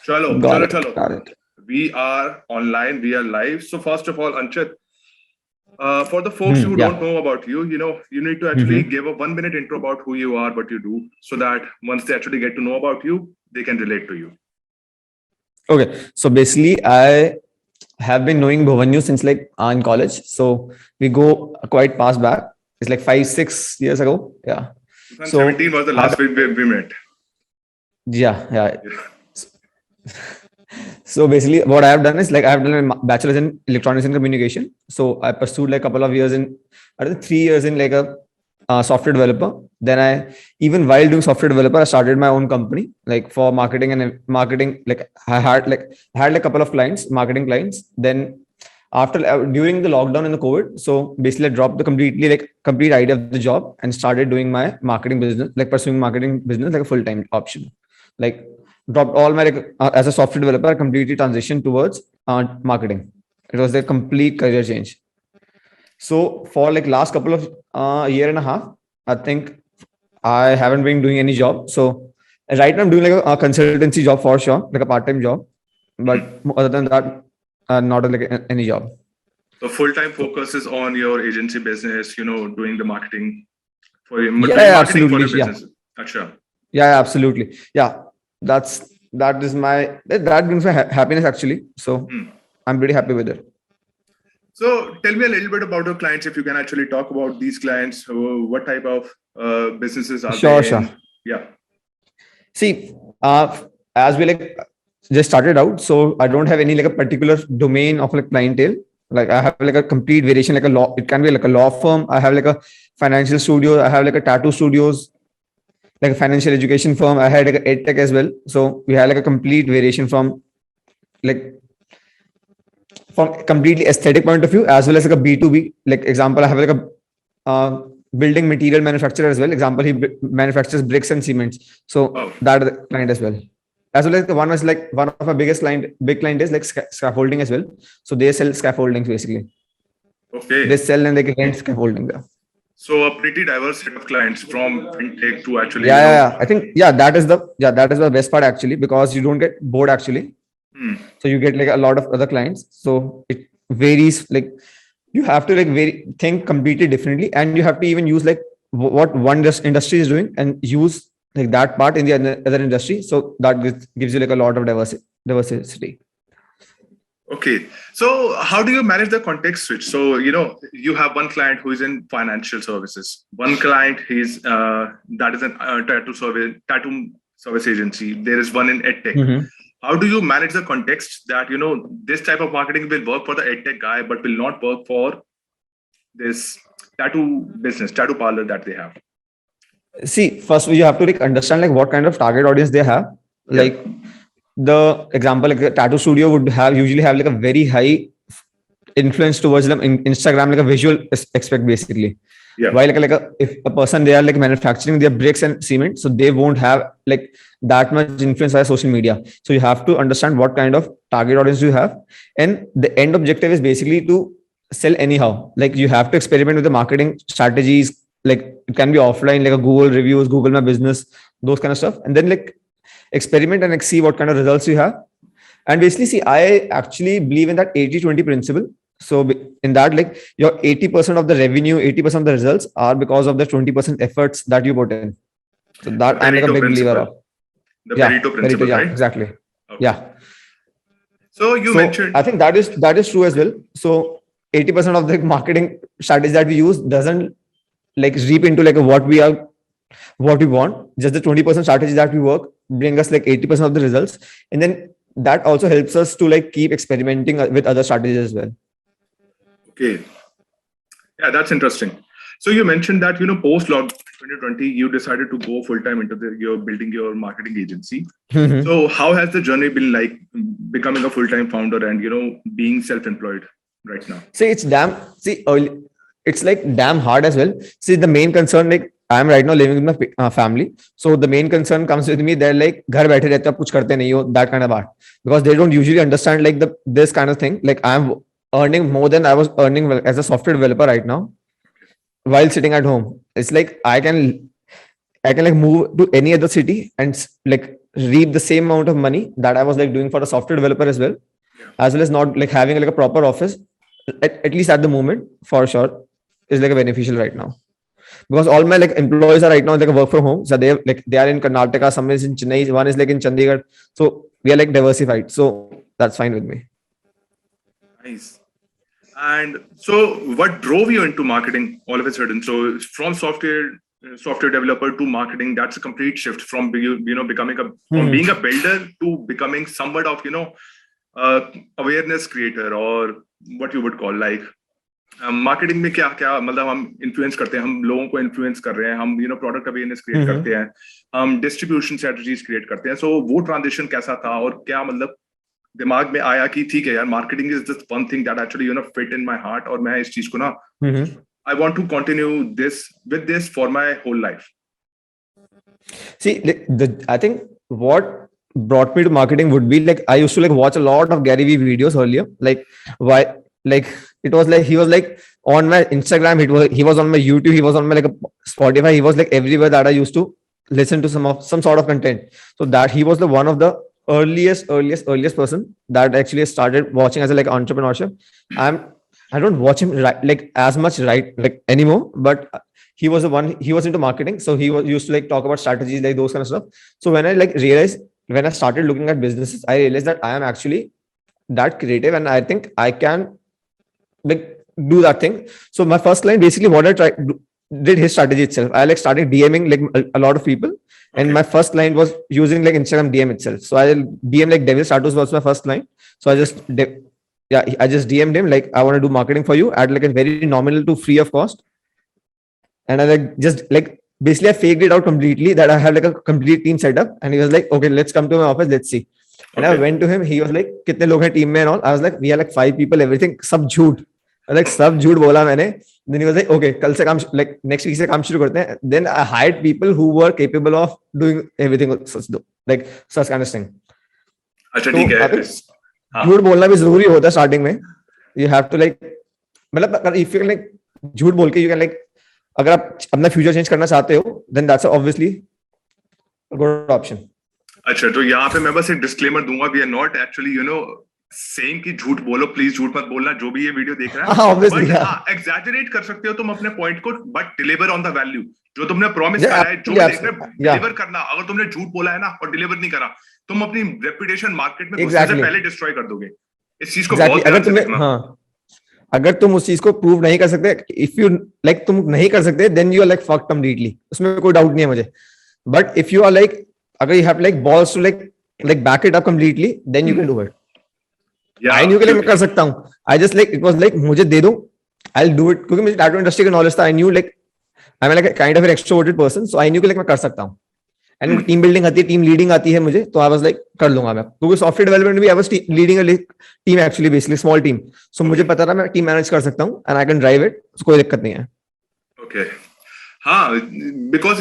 Chalo, Got chalo, it. chalo. Got it. We are online, we are live. So first of all, Anchit, for the folks who don't Yeah. know about you, you need to actually hmm give a 1 minute intro about who you are, what you do, so that once they actually get to know about you, they can relate to you. Okay. So basically, I have been knowing Bhuvanyu since like in college. So we go quite past back. It's like 5, 6 years ago. Yeah. 2017 So was the I've, last we met. yeah. Yeah. So basically, what I have done is like I have done a bachelor's in electronics and communication. So I pursued like a couple of years in, I don't know, 3 years in like a software developer. Then even while doing software developer, I started my own company like for marketing and marketing. Like I had like a couple of clients, marketing clients. Then after during the lockdown and the COVID, so basically I dropped the complete idea of the job and started doing my marketing business, like pursuing marketing business like a full time option. Like dropped all my as a software developer, I completely transitioned towards marketing. It was a complete career change. So for like last couple of year and a half, I think I haven't been doing any job. So right now I'm doing like a consultancy job for sure, like a part-time job. Hmm. But other than that, not like any job. So full-time So focus is on your agency business, doing the marketing for your, yeah, doing yeah, marketing for absolutely. your Yeah, business. Acha. yeah, absolutely. Yeah, that is that brings my happiness actually. So Hmm. I'm pretty happy with it. So tell me a little bit about your clients, if you can actually talk about these clients. What type of businesses are Sure, they sure. in? Yeah. See, as we like just started out, so I don't have any like a particular domain of like clientele. Like I have like a complete variation, like a law. It can be like a law firm. I have like a financial studio. I have like a tattoo studios, like a financial education firm. I had like a ed tech as well. So we had like a complete variation like from completely aesthetic point of view as well as like a B2B. Like example, I have like a building material manufacturer as well. Example, he manufactures bricks and cements. So Oh, that is the client as well. As well as the one was like one of our biggest big client is like scaffolding as well. So they sell scaffoldings basically. They okay. sell and they can rent scaffolding there. So a pretty diverse set of clients from fintech to actually, Yeah. I think that is the best part actually because you don't get bored actually. hmm, So you get like a lot of other clients. So it varies like you have to like think completely differently and you have to even use like what one industry is doing and use like that part in the other industry, so that gives you like a lot of diversity. okay. So how do you manage the context switch? So, you have one client who is in financial services, one client that is an tattoo service agency. There is one in edtech. Mhm. How do you manage the context that, this type of marketing will work for the edtech guy, but will not work for this tattoo parlor that they have? See, first you have to like understand like what kind of target audience they have. Yeah. Like the example, like a tattoo studio would usually have like a very high influence towards them in Instagram, like a visual aspect basically. Yeah. While if a person they are like manufacturing their bricks and cement, so they won't have like that much influence via social media. So you have to understand what kind of target audience you have, and the end objective is basically to sell anyhow. Like you have to experiment with the marketing strategies. Like it can be offline, like a Google reviews, Google My Business, those kind of stuff, and then like experiment and like see what kind of results you have. And basically, see, I actually believe in that 80-20 principle. So in that, like your 80% of the revenue, 80% of the results are because of the 20% efforts that you put in. So The that I'm like a Pareto big believer principle. of. The Yeah, Pareto Pareto, principle, yeah, right? exactly. Okay. Yeah. So you So mentioned, I think that is true as well. So 80% of the marketing strategies that we use doesn't like reap into like what we want. Just the 20% strategies that we work bring us like 80% of the results. And then that also helps us to like keep experimenting with other strategies as well. okay, yeah, that's interesting. So you mentioned that, post lockdown 2020, you decided to go full time into you're building your marketing agency. Mhm. So how has the journey been like becoming a full time founder and, being self employed right now? It's like damn hard as well. See, the main concern, like I'm right now living with my family, so the main concern comes with me. They're like, "घर बैठे रहते हो, कुछ करते नहीं हो," that kind of part, because they don't usually understand like this kind of thing. Like I'm earning more than I was earning as a software developer right now while sitting at home. It's like I can like move to any other city and like reap the same amount of money that I was like doing for a software developer as well, as well as not like having like a proper office, at least at the moment, for sure, is like a beneficial right now. Because all my like employees are right now like a work from home. So they are in Karnataka, some is in Chennai, one is like in Chandigarh. So we are like diversified. So that's fine with me. Nice. And so, what drove you into marketing all of a sudden? So, from software developer to marketing, that's a complete shift from becoming from being a builder to becoming somewhat of awareness creator, or what you would call like marketing में क्या क्या मतलब हम influence करते हैं, हम लोगों को इन्फ्लुएंस कर रहे हैं, हम प्रोडक्ट अवेयरनेस क्रिएट करते हैं, हम डिस्ट्रीब्यूशन स्ट्रेटजीज क्रिएट करते हैं. सो वो ट्रांजिशन कैसा था और क्या मतलब दिमाग में आया कि ठीक है यार, marketing is just one thing that actually fit in my heart, और मैं इस चीज को ना I want to continue this for my whole life. See, I think what brought me to marketing would be like I used to like watch a lot of Gary Vee videos earlier. Like why? Like it was like he was like on my Instagram. He was on my YouTube. He was on my like Spotify. He was like everywhere that I used to listen to some sort of content. So that he was the one of the earliest person that actually started watching as a like entrepreneurship. I don't watch him like as much like anymore, but he was the one. He was into marketing, so he was used to like talk about strategies, like those kind of stuff. So when I started looking at businesses, I realized that I am actually that creative, and I think I can like do that thing. So my first client, basically what I did his strategy itself. I like started DMing like a lot of people, and my first client was using like Instagram DM itself. So I DM like Devil Status was my first client. So I just DM'd him like, I want to do marketing for you at like a very nominal to free of cost. And I like just like basically I faked it out completely that I have like a complete team set up, and he was like, okay, let's come to my office, let's see. And I went to him. He was like, कितने लोग हैं team में and all. I was like, we are like 5 people, everything सब झूठ. Like सब झूठ बोला मैंने. Then he was like, okay, कल से काम like next week से काम शुरू करते हैं. Then I hired people who were capable of doing everything like such kind of thing. अच्छा ठीक है. झूठ बोलना भी जरूरी होता है स्टार्टिंग में. You have to like मतलब if you like झूठ बोल के you can like अगर आप अपना फ्यूचर चेंज करना चाहते हो, then that's obviously a good option. अच्छा, तो यहाँ पे मैं बस एक डिस्क्लेमर दूंगा, we are not actually saying कि झूठ बोलो, प्लीज झूठ मत बोलना जो भी ये वीडियो देख रहा है. बट एग्जैजरेट कर सकते हो तुम अपने पॉइंट को, but deliver on the value जो तुमने प्रॉमिस करा है, जो देख रहे डिलीवर करना. अगर तुमने झूठ बोला है ना और डिलीवर नहीं करा, तुम अपनी रेपुटेशन मार्केट में घुसने से पहले डिस्ट्रॉय कर दोगे. इस चीज को बहुत ध्यान से देखना. अगर तुम उस चीज को प्रूव नहीं कर सकते, इफ यू लाइक तुम नहीं कर सकते, then you are like fucked completely. उसमें कोई डाउट नहीं है मुझे. But if you are like, अगर you have like balls to like back it up completely, then you can do it. I knew कि मैं कर सकता हूँ. I just like it was like मुझे दे दो, I'll do it, क्योंकि मुझे टैटू इंडस्ट्री का नॉलेज था. I knew like I'm like a kind of an extroverted person, so I knew कि like मैं कर सकता हूँ. And टीम बिल्डिंग आती है, टीम लीडिंग आती है मुझे, तो I was like कर लूंगा मैं, क्योंकि सॉफ्टवेयर डेवलपमेंट में I was leading a team actually, basically small team. So मुझे पता था मैं टीम मैनेज कर सकता हूँ, and I can drive it, so कोई दिक्कत नहीं है. Okay. हाँ, because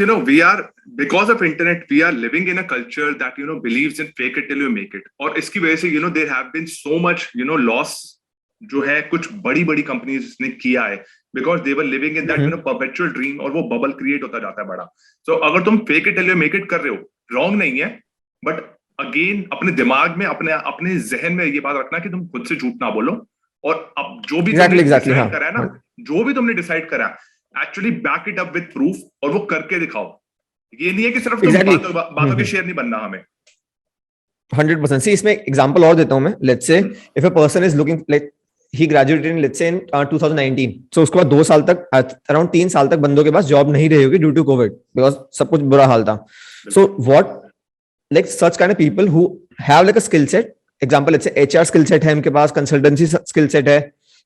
of internet, we are living in a culture that believes in fake it till you make it. और इसकी वजह से there have been so much loss जो है कुछ बड़ी कंपनीज ने किया है, because they were living in that perpetual dream, और वो बबल क्रिएट होता जाता है बड़ा. So अगर तुम fake it till you make it कर रहे हो, रॉन्ग नहीं है, बट अगेन अपने दिमाग में अपने जहन में ये बात रखना कि तुम खुद से झूठ ना बोलो, और अब जो भी तुमने डिसाइड करा है ना, जो भी तुमने डिसाइड करा, actually back it up with proof, और वो करके दिखाओ. ये नहीं है कि सिर्फ बातों के शेयर नहीं बनना हमें. 100%. See, इसमें एग्जांपल और देता हूं मैं. Let's say if a person is looking like he graduated in let's say in 2019, so उसके बाद 2 साल तक, around 3 साल तक बंदों के पास जॉब नहीं रही होगी due to COVID, because सब कुछ बुरा हाल था. So what like such kind of people who have like a skill set, example let's say HR skill set है उनके पास, consultancy skill set है,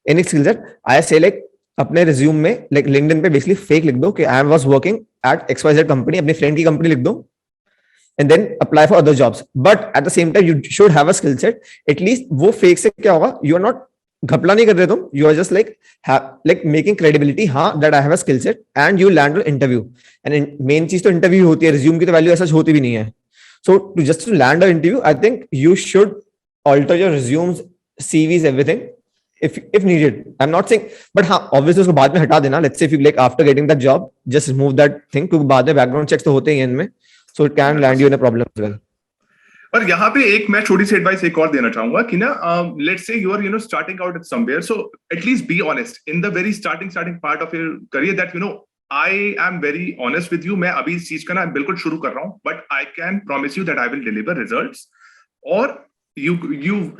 any skill set, I say like अपने resume में like LinkedIn पे basically fake लिख दो कि I was working at XYZ company, अपनी फ्रेंड की कंपनी लिख दो, and then apply for other jobs. But at the same time you should have a skill set. At least वो फेक से क्या होगा, यू आर नॉट घपला नहीं कर रहे तुम, you are just like making credibility, हाँ that I have a skill set, and you land on interview. And main चीज तो इंटरव्यू होती है, रिज्यूम की तो वैल्यू ऐसा होती भी नहीं है. So to just to land a interview, I think you should alter your resumes, CVs, everything. If needed, I'm not saying, but हाँ obviously उसको बाद में हटा देना. Let's say if you like after getting that job, just remove that thing, क्योंकि बाद में background checks तो होते ही हैं इनमें, so it can land you in a problem as well. पर यहाँ पे एक मैं छोटी सी एडवाइस एक और देना चाहूंगा कि ना let's say you are starting out at somewhere, so at least be honest in the very starting part of your career that I am very honest with you, मैं अभी इस चीज का ना बिल्कुल शुरू कर रहा हूँ, but I can promise you that I will deliver results. और you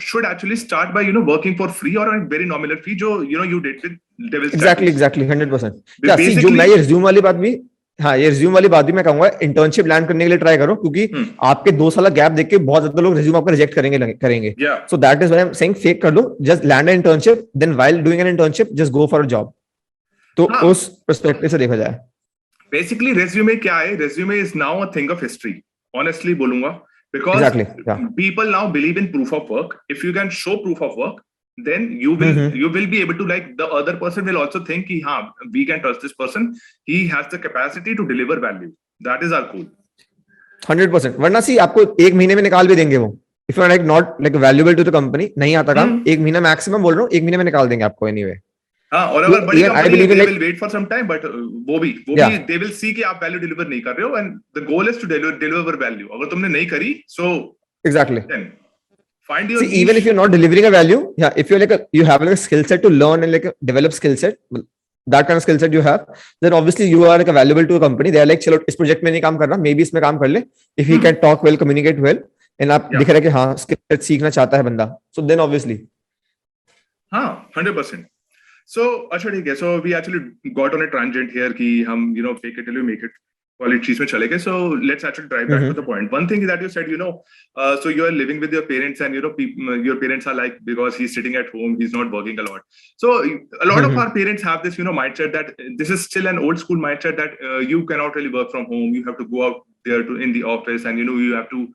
should actually start by working for free or a very nominal fee जो you did with Devil's Exactly, Tattoos. exactly, 100%। या सी जो Basically- मैं ये resume वाली बात भी, हाँ ये रिज्यूम वाली बात भी मैं कहूंगा इंटर्नशिप लैंड करने के लिए ट्राई करो, क्योंकि आपके 2 साल गैप देख के बहुत ज्यादा लोग रिज्यूम आपका रिजेक्ट करेंगे। Yeah. So that is why I am saying fake कर लो, just land an internship, then while doing an internship just go for a job. तो हाँ। उस पर्सपेक्टिव से देखा जाए, Basically resume क्या है? Resume is now a thing of history, honestly बोलूंगा, because Exactly, yeah. people now believe in proof of work. If you can show proof of work, then you will be able to, like, the other person will also think कि हाँ, we can trust this person, he has the capacity to deliver value. That is our goal. 100%। वरना सी आपको 1 महीने में निकाल भी देंगे वो, if you are like not like valuable to the company, नहीं आता काम, 1 महीना मैक्सिमम बोल रहा हूँ, 1 महीने में निकाल देंगे आपको एनीवे। हाँ, और अगर बड़ी Even I company believe in they like- will wait for some time, but वो भी Yeah. they will see कि आप वैल्यू डिलीवर नहीं कर रहे हो, and the goal is to deliver value. अगर तुमने नहीं करी, so Exactly। then find your See, even if you're not delivering a value, yeah, if you're like you have like a skill set to learn and like develop skill set, that kind of skill set you have, then obviously you are like a valuable to a company. They are like, चलो इस project में नहीं काम करना, maybe इसमें काम कर ले, if he can talk well, communicate well, and आप दिख रहा है कि हाँ skill set सीखना चाहता है बंदा, so then obviously हाँ 100%। So अच्छा ठीक है, so we actually got on a tangent here कि हम fake it till you make it वाली चीज में चले गए। So let's actually drive back to the point. One thing that you said, so you are living with your parents, and your parents are like, because he's sitting at home, he's not working a lot. So a lot of our parents have this mindset that this is still an old school mindset that you cannot really work from home, you have to go out there in the office, and you have to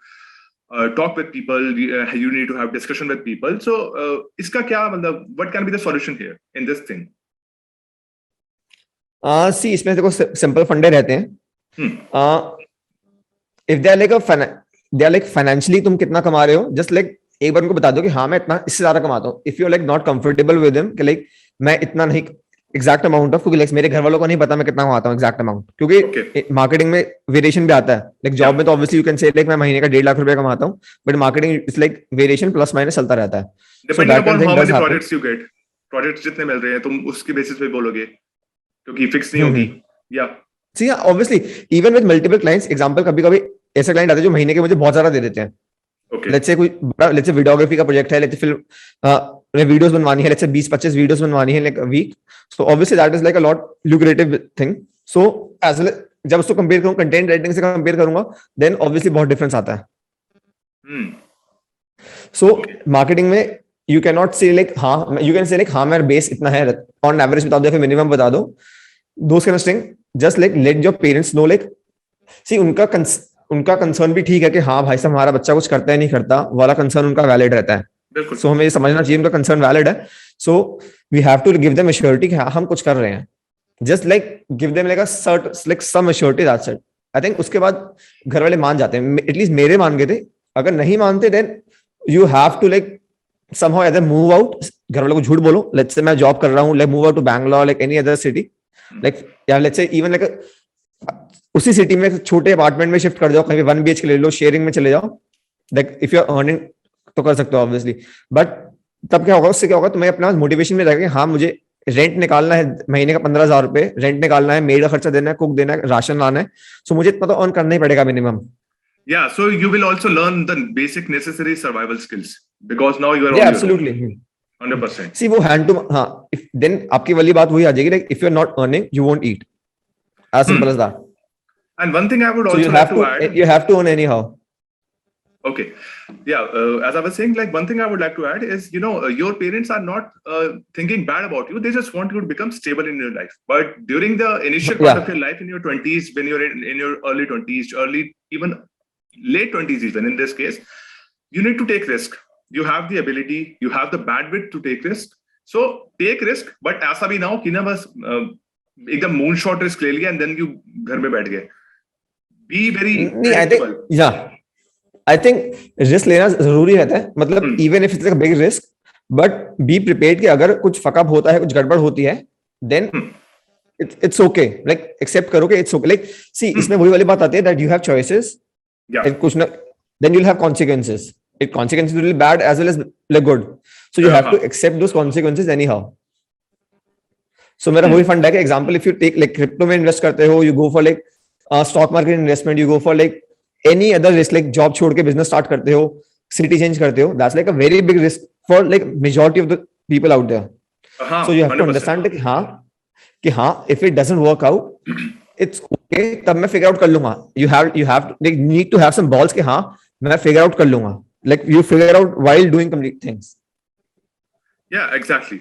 talk with people, you need to have discussion with people. So iska kya matlab, what can be the solution here in this thing? सी इसमें देखो simple फंडे रहते हैं। If they are like financially तुम कितना कमा रहे हो, जस्ट लाइक एक बार उनको बता दो कि हाँ मैं इतना, इससे ज्यादा कमाता हूँ। If you like not comfortable with him कि लाइक मैं इतना नहीं एग्जैक्ट अमाउंट ऑफ, क्योंकि लाइक मेरे घर वालों को नहीं पता मैं कितना कमाता हूँ एग्जैक्ट अमाउंट, क्योंकि मार्केटिंग में वेरिएशन भी आता है। लाइक जॉब में तो obviously you can say like मैं महीने का 1.5 लाख रुपए कमाता हूँ, but marketing it's like variation plus minus चलता रहता है। Depending upon how many projects you get, projects जितने मिल रहे हैं तुम उसके बेसिस पे बोलोगे, क्योंकि फिक्स नहीं होगी। या see obviously even with multiple clients, example कभी-कभी ऐसे क्लाइंट आते हैं जो महीने के मुझे बहुत ज्यादा दे देते हैं। ओके, लेट्स से वीडियोग्राफी का प्रोजेक्ट है, लेट्स से फिल्म वीडियोस बनवानी है, लेट्स से 20-25 वीडियोस बनवानी है like a week, so obviously that is like a lot lucrative thing. So as well जब उसको कंपेयर करूं कंटेंट राइटिंग से कंपेयर करूंगा, देन ऑब्वियसली बहुत डिफरेंस आता है। सो मार्केटिंग में you can not say like हाँ, यू कैन से लाइक हाँ मेरा बेस इतना है, ऑन एवरेज बता दो, फिर मिनिमम बता दो, those kind of thing. Just like let your parents know, like see उनका कंसर्न भी ठीक है कि हाँ भाई साहब हमारा बच्चा कुछ करता है नहीं करता वाला कंसर्न उनका वैलिड रहता है। सो हमें ये समझना चाहिए उनका कंसर्न वैलिड है। So we have to give them assurity कि हाँ हम कुछ कर रहे हैं, just like give them like a sort like some assurity, that's it. I think उसके बाद घर वाले मान जाते हैं, एटलीस्ट मेरे मान गए थे। अगर नहीं मानते then you have to like somehow either move out, घर वालों को झूठ बोलो, लेट्स से मैं जॉब कर रहा हूँ, like move out to Bangalore, like any other city, like या लेट्स से इवन लाइक उसी सिटी में छोटे अपार्टमेंट में शिफ्ट कर जाओ, कहीं 1 BHK ले लो, शेयरिंग में चले जाओ, like if you are earning तो कर सकते हो ऑब्वियसली। बट तब क्या होगा, उससे क्या होगा, तुम्हें अपना मोटिवेशन में रहेगा कि हाँ मुझे रेंट निकालना है, महीने का 15,000 रुपए रेंट निकालना है, मेड का खर्चा देना है, कुक देना है, राशन लाना है, सो मुझे इतना तो अर्न करना ही पड़ेगा minimum. Yeah, so you will also learn the basic necessary survival skills because now you are on Yeah, your absolutely. own. 100%. See वो hand to हाँ, if then आपकी वाली बात वही आ जाएगी, like if you're not earning, you won't eat. As simple as that. And one thing I would So also you like have to to add. you have to earn anyhow. Okay, yeah. As I was saying, like one thing I would like to add is, your parents are not thinking bad about you. They just want you to become stable in your life. But during the initial part of your life, in your 20s, when you're in your early 20s, even late 20s, even in this case, you need to take risk. You have the ability, you have the bandwidth to take risk. So take risk, but ऐसा भी ना हो कि ना बस एकदम moonshot risk ले लिया and then you घर में बैठ गए. Be very predictable. I think risk लेना जरूरी रहता है, मतलब even if it's a big risk, but be prepared कि अगर कुछ फकअप होता है, कुछ गड़बड़ होती है, then it's okay, like accept करो कि इट्स ओके। लाइक सी इसमें वही वाली बात आती है दैट यू हैव चॉइसेस, कुछ ना then you'll have consequences. It consequences will be bad as well as like good. So you have to accept those consequences anyhow. So मेरा वही फंड है कि example, if you take like crypto में invest करते हो, you go for like stock market investment, you go for like any other risk, like job छोड़ के business start करते हो, city change करते हो, that's like a very big risk for like majority of the people out there. So you have to understand कि हाँ if it doesn't work out, it's okay, तब मैं figure out कर लूंगा. You have to, like, need to have some balls कि हाँ मैं figure out कर लूंगा. Like you figure out while doing complete things. Yeah, exactly.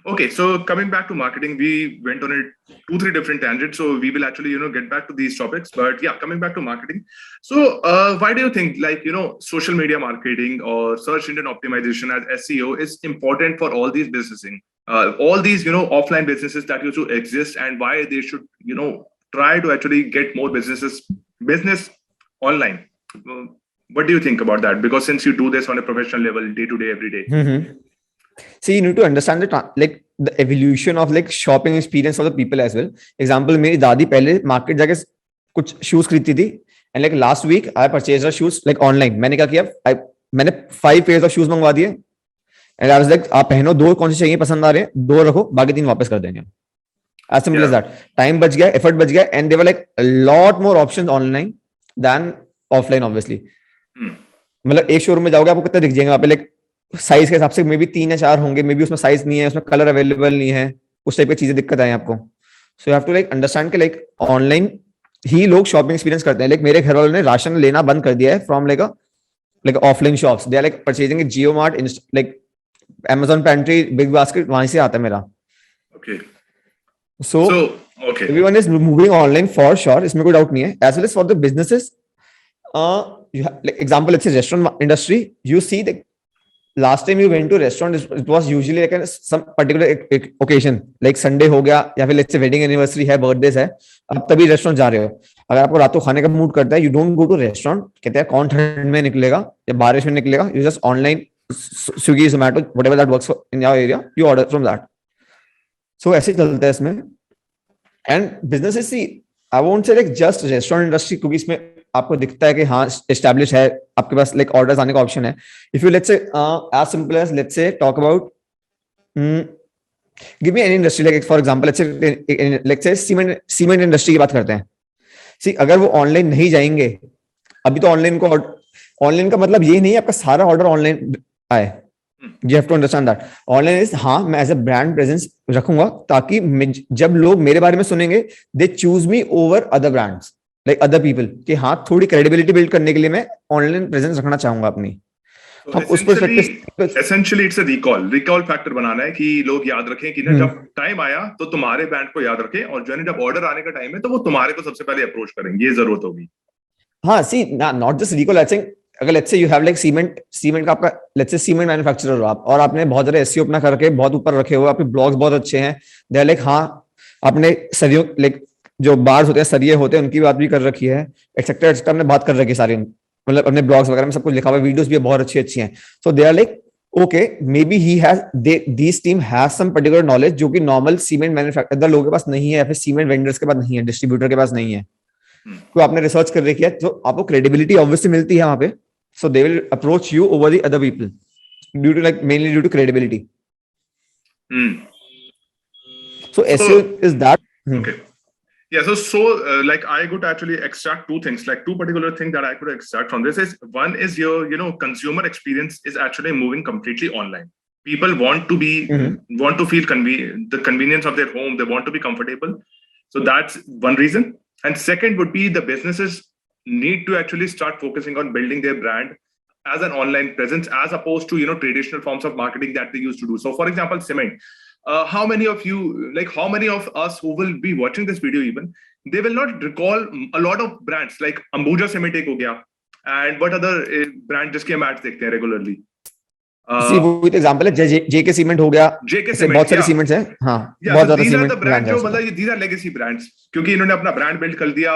Okay, so coming back to marketing, we went on it 2-3 different tangents. So we will actually, get back to these topics. But yeah, coming back to marketing. So why do you think, like, social media marketing or search engine optimization as SEO is important for all these businesses, all these, offline businesses that used to exist, and why they should, try to actually get more business online? What do you think about that? Because since you do this on a professional level, day to day, every day. Mm-hmm. So you need to understand the evolution of like shopping experience for the people as well. Example, मेरी दादी पहले market जाके कुछ shoes खरीदती थी, and like last week I purchased her shoes like online. मैंने क्या किया, मैंने 5 pairs of shoes मंगवा दिए, and I was like, आप पहनो, 2 कौन से चाहिए पसंद आ रहे हैं, 2 रखो, बाकी 3 वापस कर देंगे. As simple as that. Time बच गया, effort बच गया, and there were like a lot more options online than offline obviously. मतलब एक शोरूम में जाओगे आपको कितना दिख जाएंगे वहाँ पे, like साइज के हिसाब से मे बी 3 या 4 होंगे, मे बी उसमें साइज नहीं है, उसमें कलर अवेलेबल नहीं है, उस टाइप की चीजें दिक्कत आए आपको. So you have to like understand कि लाइक ऑनलाइन ही लोग शॉपिंग एक्सपीरियंस करते हैं. लाइक मेरे घर वालों ने राशन लेना बंद कर दिया है from like offline shops. They are like purchasing Jio mart, like Amazon pantry, big basket, वहां से आता है मेरा. Okay, so everyone is moving online for sure, इसमें कोई डाउट नहीं है. As well as for the businesses, example let's say restaurant industry, you see the last time you went to restaurant, it was usually like some particular occasion, like Sunday हो गया, या फिर let's say wedding anniversary है, birthdays है, आप तभी restaurant जा रहे हो. अगर आपको रात को खाने का मूड करता है, you don't go to restaurant. कहते हैं कौन ठंड में निकलेगा या बारिश में निकलेगा, you just online Swiggy, Zomato, whatever that works for in your area, you order from that. So ऐसे चलता है इसमें. And businesses, see, I won't say like just restaurant industry, क्योंकि इसमें आपको दिखता है कि हाँ एस्टैब्लिश है, आपके पास लाइक ऑर्डर्स आने का ऑप्शन है. If you let's say as simple as let's say talk about, give me any industry, like for example let's say cement industry की बात करते हैं. सी, अगर वो ऑनलाइन नहीं जाएंगे, अभी तो ऑनलाइन का मतलब ये नहीं है आपका सारा ऑर्डर ऑनलाइन आए. You have to understand that online is, हाँ मैं एज ए ब्रांड प्रेजेंस रखूंगा ताकि जब लोग मेरे बारे में सुनेंगे, they choose me over other brands, like other people, कि हाँ थोड़ी credibility build करने के लिए मैं ऑनलाइन प्रेजेंस रखना चाहूंगा अपनी. Essentially it's a recall factor बनाना है कि लोग याद रखें कि ना जब टाइम आया तो तुम्हारे ब्रांड को याद रखें, और जो है जब ऑर्डर आने का टाइम है तो वो तुम्हारे को सबसे पहले अप्रोच करेंगे, ये जरूरत होगी. हाँ, see not just recall, I think अगर let's say you have like cement का आपका लेट्स से सीमेंट मैन्युफैक्चरर हो आप, और आपने बहुत सारे एसईओ अपना करके बहुत ऊपर रखे हुए, आपके ब्लॉग्स बहुत अच्छे हैं, दे आर लाइक, हाँ आपने सरियों लाइक जो बार्स होते हैं, सरिये होते हैं, उनकी बात भी कर रखी है, एक्सेट्रा एक्सेट्रा हमने बात कर रखी है सारी, मतलब अपने ब्लॉग्स वगैरह में सब कुछ लिखा हुआ है, वीडियोस भी बहुत अच्छी हैं. So they are like okay, maybe he has this team has some particular knowledge जो कि नॉर्मल सीमेंट मैन्युफैक्चरर लोगों के पास नहीं है, या फिर सीमेंट वेंडर्स के पास नहीं है, डिस्ट्रीब्यूटर के पास नहीं है. तो आपने रिसर्च कर रखी है, तो आपको क्रेडिबिलिटी ऑब्वियसली मिलती है वहां पे. So they will approach you over the other people mainly due to credibility. So SEO is that. Okay. Yeah. So like I could actually extract 2 things, like 2 particular things that I could extract from this is, one is your, consumer experience is actually moving completely online. People want to be, want to feel the convenience of their home. They want to be comfortable. So that's one reason. And second would be the businesses need to actually start focusing on building their brand as an online presence, as opposed to traditional forms of marketing that they used to do. So for example, cement, how many of us who will be watching this video, even they will not recall a lot of brands like Ambuja Cement ek ho gaya, and what other brand jiske हम ads dekhte hain regularly. See, वो example है, JK cement हो गया, बहुत सारे cements हैं. हाँ, बहुत ज्यादा सीमेंट ब्रांड जो मतलब these are legacy brands, क्योंकि इन्होंने अपना ब्रांड बिल्ड कर दिया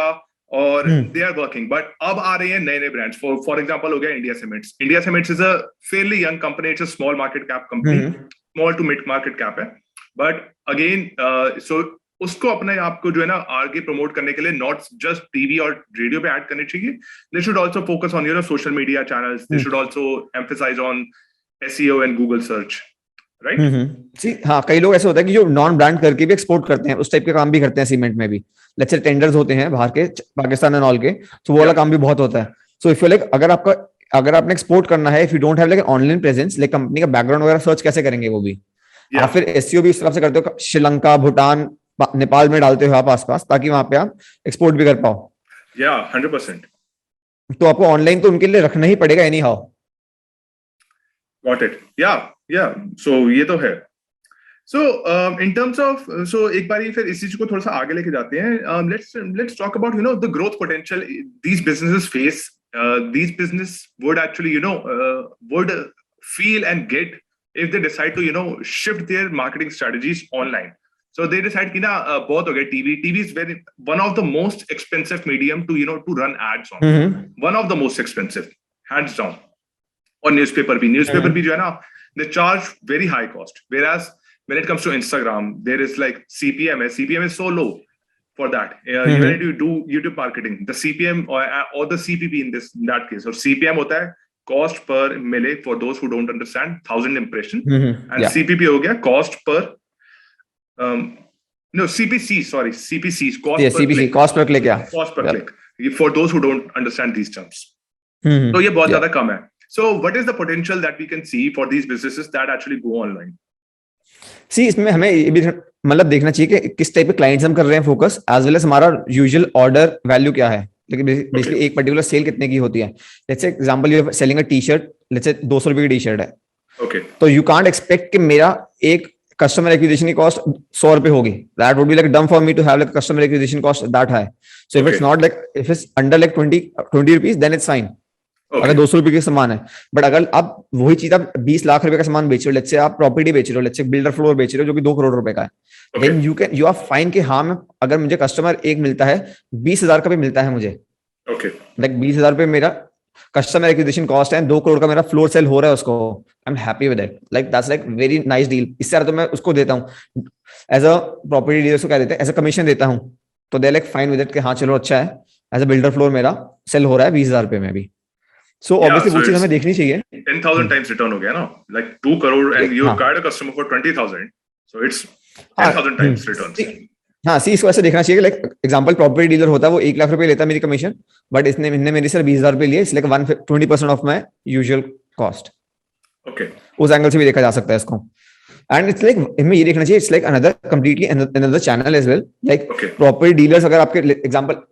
और they are working. But अब आ रहे हैं नए ब्रांड्स. For example हो गया India Cements. India Cements is a fairly young company. It's a small market cap company, small to mid market cap है. But again, so उसको अपने आप को जो है ना आगे प्रमोट करने के लिए नॉट जस्ट टीवी और रेडियो पे ऐड करने चाहिए, they should also focus on social media channels, they should also emphasise on SEO and Google search, right? See हाँ, कई लोग ऐसे होता है कि जो नॉन ब्रांड करके भी एक्सपोर्ट करते हैं, उस टाइप के काम भी करते हैं सीमेंट में भी। लेट्स से टेंडर्स होते हैं बाहर के, पाकिस्तान एंड ऑल के, तो वो वाला काम भी बहुत होता है। सो इफ यू लाइक, अगर आपने एक्सपोर्ट करना है, if you don't have like online presence, like company का बैकग्राउंड वगैरह सर्च कैसे करेंगे वो भी? आप फिर एसईओ भी इस तरह से करते हो, श्रीलंका, भूटान, नेपाल में डालते हो आप आसपास, ताकि वहां पे आप एक्सपोर्ट भी कर पाओ। 100%। तो आपको ऑनलाइन तो उनके लिए रखना ही पड़ेगा एनी हाउ। Got it. या सो ये तो है। सो इन टर्म्स ऑफ, सो एक बार फिर इस चीज को थोड़ा सा आगे लेके जाते हैं। Let's talk about the growth potential these businesses face. These business would actually would feel and get if they decide to shift their marketing strategies online. So they decide कि ना बहुत हो गया TV is very one of the most expensive medium to run ads on. One of the most expensive, hands down. और newspaper भी जो है ना, they charge very high cost, whereas when it comes to Instagram there is like CPM is so low for that. When you do YouTube marketing, the CPM or the CPP in that case, or CPM होता है cost per mille, for those who don't understand, 1000 impression, and CPP हो गया cost per no CPC, sorry, CPC, cost per CPC, click. cost per click, cost per click, for those who don't understand these terms. तो ये बहुत ज्यादा कम है. So what is the potential that we can see for these businesses that actually go online? सी, इसमें हमें ये भी मतलब देखना चाहिए कि किस टाइप के क्लाइंट्स हम कर रहे हैं फोकस, एज वेल एज हमारा यूजुअल ऑर्डर वैल्यू क्या है, लेकिन बेसिकली एक पर्टिकुलर सेल कितने की होती है। Let's say example, you are selling a T shirt, let's say 200 रुपए की टी शर्ट है, तो यू कांट एक्सपेक्ट कि मेरा एक कस्टमर एक्विजिशन की कॉस्ट 100 रुपए होगी। That would be like dumb for me to have like customer acquisition cost that high. So if it's not like, if it's under like 20 rupees, then it's fine, अगर 200 रुपए का सामान है। But अगर आप वही चीज आप 20 लाख रुपए का सामान बेच रहे हो, लेट्स से आप प्रॉपर्टी बेच रहे हो, लेट्स से बिल्डर फ्लोर बेच रहे हो जो कि 2 करोड़ रुपए का है, देन यू आर फाइन कि हाँ, अगर मुझे कस्टमर एक मिलता है, 20,000 का भी मिलता है मुझे, लाइक 20,000 रुपए मेरा कस्टमर एक्विजिशन कॉस्ट है, 2 करोड़ का मेरा फ्लोर सेल हो रहा है उसको, I am happy with it, like that's like very nice deal. इससे ज्यादा तो मैं उसको देता हूँ एज अ प्रॉपर्टी डीलर को, क्या देते हैं, एज अ कमीशन देता हूँ, तो they like fine with it कि हाँ चलो अच्छा है, एज अ बिल्डर फ्लोर मेरा सेल हो रहा है 20,000 रुपए में भी। So obviously वो चीज हमें देखनी चाहिए। 10,000 times return हो गया ना, like 2 crore and you acquired a customer for 20,000, so it's 10,000 times returns. हाँ, सी इसको ऐसे देखना चाहिए, लाइक एग्जांपल प्रॉपर्टी डीलर होता है, वो 1 लाख रुपए लेता है मेरी कमीशन, बट इसने मेरे से 20,000 रुपए लिए, इसलिए 20% of my usual cost. Okay, उस एंगल से भी देखा जा सकता है इसको। एंड इट्स लाइक हमें ये देखना चाहिए, it's like another completely another channel as well, like property dealers. अगर आपके एग्जांपल,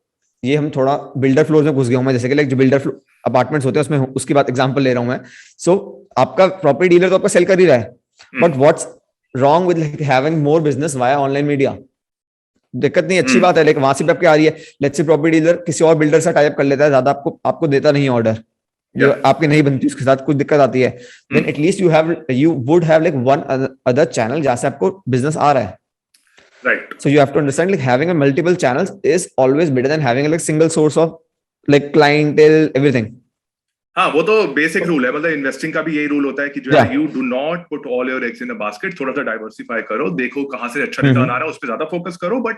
ये हम थोड़ा बिल्डर फ्लोर में घुस गया हूं मैं, जैसे कि लाइक जो बिल्डर अपार्टमेंट्स होते हैं उसमें, उसकी बात एग्जांपल ले रहा हूं मैं। सो आपका प्रॉपर्टी डीलर तो आपका सेल कर ही रहा है, but what's wrong with like having more business via online media? दिक्कत नहीं, अच्छी बात है, लेकिन वहां से भी आपकी आ रही है। लेट्स से प्रॉपर्टी डीलर किसी और बिल्डर से टाई अप कर लेता है, ज्यादा आपको देता नहीं ऑर्डर, जो आपकी नहीं बनती, उसके साथ कुछ दिक्कत आती है, then at least you would have like one other channel जहां से आपको बिजनेस आ रहा है। Right. So you have to understand, like having a multiple channels is always better than having a like single source of like clientele, everything. हाँ, वो तो basic rule है, मतलब इन्वेस्टिंग का भी यही रूल होता है कि जो है you do not put all your eggs in a basket, थोड़ा सा डाइवर्सिफाई करो, देखो कहाँ से अच्छा रिटर्न आ रहा है, उस पे ज्यादा फोकस करो, बट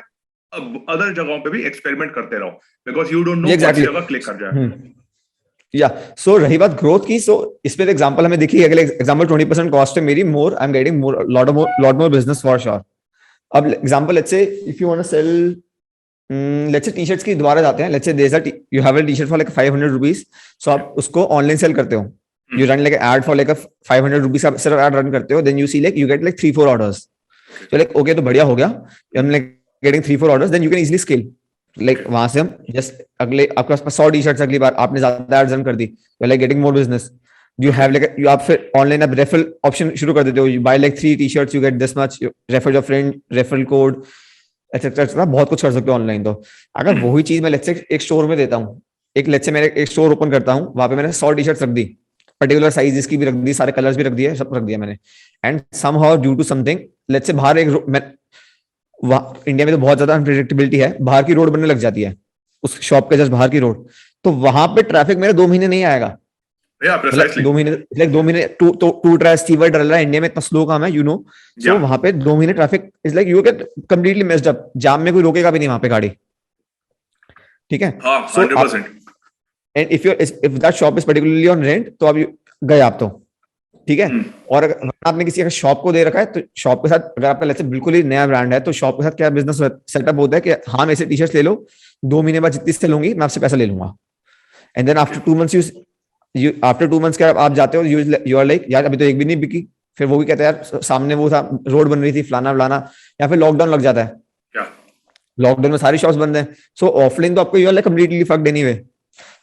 अदर जगहों पे भी एक्सपेरिमेंट करते रहो, बिकॉज यू डोंट नो कौन सी जगह क्लिक कर जाए। या सो रही बात ग्रोथ की, सो इस पे एग्जांपल हमें देखिए, अगले एग्जांपल 20% कॉस्ट है मेरी, more I am getting more lot more business for sure. अब example, let's say if you want to sell, let's say T-shirts की दोबारा जाते हैं, let's say there is you have a T-shirt for like 500 rupees, सो आप उसको online sell करते हो, you run like ad for like 500 rupees, आप सिर्फ एड रन करते हो, then you see like you get like 3-4 orders, तो लाइक ओके, तो बढ़िया हो गया, I am like getting 3-4 orders, then you can easily scale, like वहां से हम जस्ट अगले आपके पास 100 टी-शर्ट्स, अगली बार आपने ज्यादा एड्स रन कर दी, you are like getting more business, you have like you आप फिर ऑनलाइन आप रेफरल ऑप्शन शुरू कर देते हो, you buy like 3 T shirts you get this much, you refer your friend, referral code etcetera, बहुत कुछ कर सकते हो ऑनलाइन। तो अगर वही चीज मैं लेट्स से एक स्टोर में देता हूँ, लेट्स से मैं एक स्टोर ओपन करता हूँ, वहां पे मैंने 100 टी-शर्ट्स रख दी, पर्टिकुलर साइज इसकी भी रख दी, सारे कलर्स भी रख दिए, सब रख दिया मैंने, and somehow due to something, let's say बाहर एक इंडिया में तो बहुत ज्यादा अनप्रेडिक्टेबिलिटी है, बाहर की रोड बनने लग जाती है, उस शॉप के जस्ट बाहर की रोड, तो वहां पे ट्रैफिक मेरा 2 महीने नहीं आएगा, Yeah, मतलब precisely. 2 महीने, लाइक 2 महीने टूट रहा है, सीवर डल रहा है, इंडिया में इतना स्लो काम है, यू नो. So Yeah. वहां पे 2 महीने traffic is like you get completely messed up. Jam में कोई रोकेगा भी नहीं वहां पे गाड़ी. ठीक है. हाँ, सो 100%. And if that shop is particularly on rent, तो अब गए आप तो. ठीक है. और अगर आपने किसी अगर शॉप को दे रखा है, तो शॉप के साथ अगर आपका लेट्स से बिल्कुल ही नया ब्रांड है, तो शॉप के साथ क्या बिजनेस सेटअप होता है कि हाँ मेरे से टी शर्ट ले लो, 2 महीने बाद जितनी सेल होंगी मैं आपसे पैसा ले लूंगा. And then after 2 months you after 2 months के आप जाते हो, यू आर लाइक यार अभी तो एक भी नहीं बिकी. फिर वो भी कहता है यार सामने वो था, रोड बन रही थी, फलाना फलाना. या फिर लॉकडाउन लग जाता है. Yeah. लॉकडाउन में सारी शॉप्स बंद है. सो ऑफलाइन तो आपको you are like completely fucked anyway.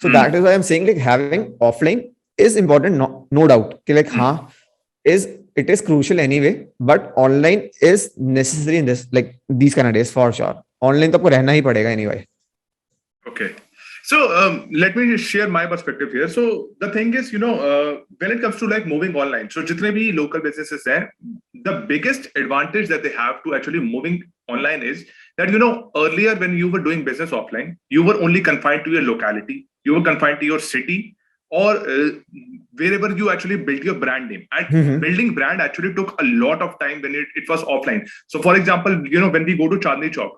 So that is why I am saying like having offline is important, no doubt कि लाइक हाँ it is crucial anyway, but online is necessary in this like these kind of days for sure. Online तो आपको रहना ही पड़ेगा anyway. Okay. So let me just share my perspective here. So the thing is, when it comes to like moving online, so jitne bhi local businesses hai, the biggest advantage that they have to actually moving online is that, earlier when you were doing business offline, you were only confined to your locality, you were confined to your city, or wherever you actually built your brand name. And building brand actually took a lot of time when it was offline. So for example, when we go to Chandni Chowk,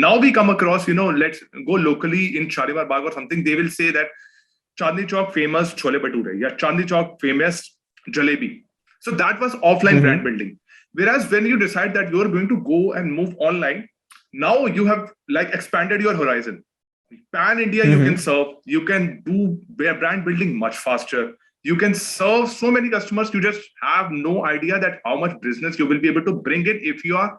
now we come across, let's go locally in Shalimar Bagh or something, they will say that Chandni Chowk famous chole bhature, yeah, Chandni Chowk famous jalebi. So that was offline brand building. Whereas when you decide that you're going to go and move online, now you have like expanded your horizon. Pan India, you can serve, you can do brand building much faster. You can serve so many customers. You just have no idea that how much business you will be able to bring in if you are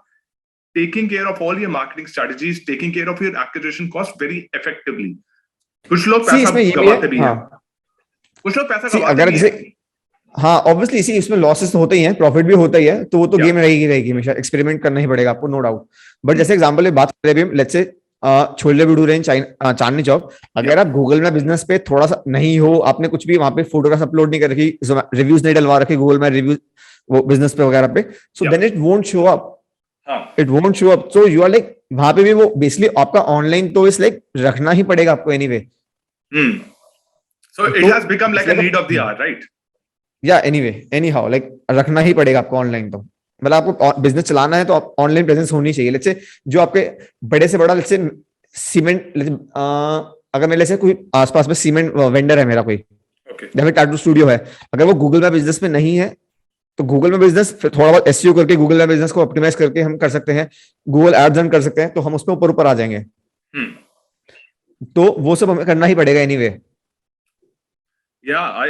taking care of all your marketing strategies, taking care of your acquisition cost very effectively. कुछ लोग पैसा कमाते भी हैं, कुछ लोग पैसा कमाते भी हैं. हाँ ऑब्वियसली इसी इसमें लॉसेस तो होते ही हैं, प्रॉफिट भी होता ही है, तो वो तो गेम रहेगी हमेशा, एक्सपेरिमेंट करना ही पड़ेगा आपको, नो डाउट. बट जैसे एग्जांपल बात करें अभी लेट्स से छोले भटूरे इन चांदनी चौक, अगर आप गूगल में बिजनेस पे थोड़ा सा नहीं हो, आपने कुछ भी वहां पे फोटोग्राफ अपलोड नहीं कर रखी, रिव्यूज नहीं डलवा रखे गूगल में रिव्यूज वो बिजनेस पे वगैरह पे, so then it won't show up. It won't show up. So you are like वहां पे भी वो बेसिकली आपका ऑनलाइन तो इस लाइक रखना ही पड़ेगा आपको anyway. So it has become like a need of the hour, right? या एनीवे एनी हाउ लाइक रखना ही पड़ेगा आपको ऑनलाइन. तो मतलब आपको बिजनेस चलाना है तो ऑनलाइन प्रेजेंस होनी चाहिए. लेट्स से जो आपके बड़े से बड़ा लेट्स से सीमेंट, अगर मेरे से कोई आसपास में सीमेंट वेंडर है मेरा कोई, या फिर टैटू स्टूडियो है, अगर वो गूगल में बिजनेस में नहीं है, तो गूगल में बिजनेस थोड़ा बहुत एसईओ करके गूगल में बिजनेस को ऑप्टिमाइज करके हम कर सकते हैं, गूगल एड्स रन कर सकते हैं, तो हम उसमें ऊपर आ जाएंगे. तो वो सब हमें करना ही पड़ेगा anyway. Yeah, I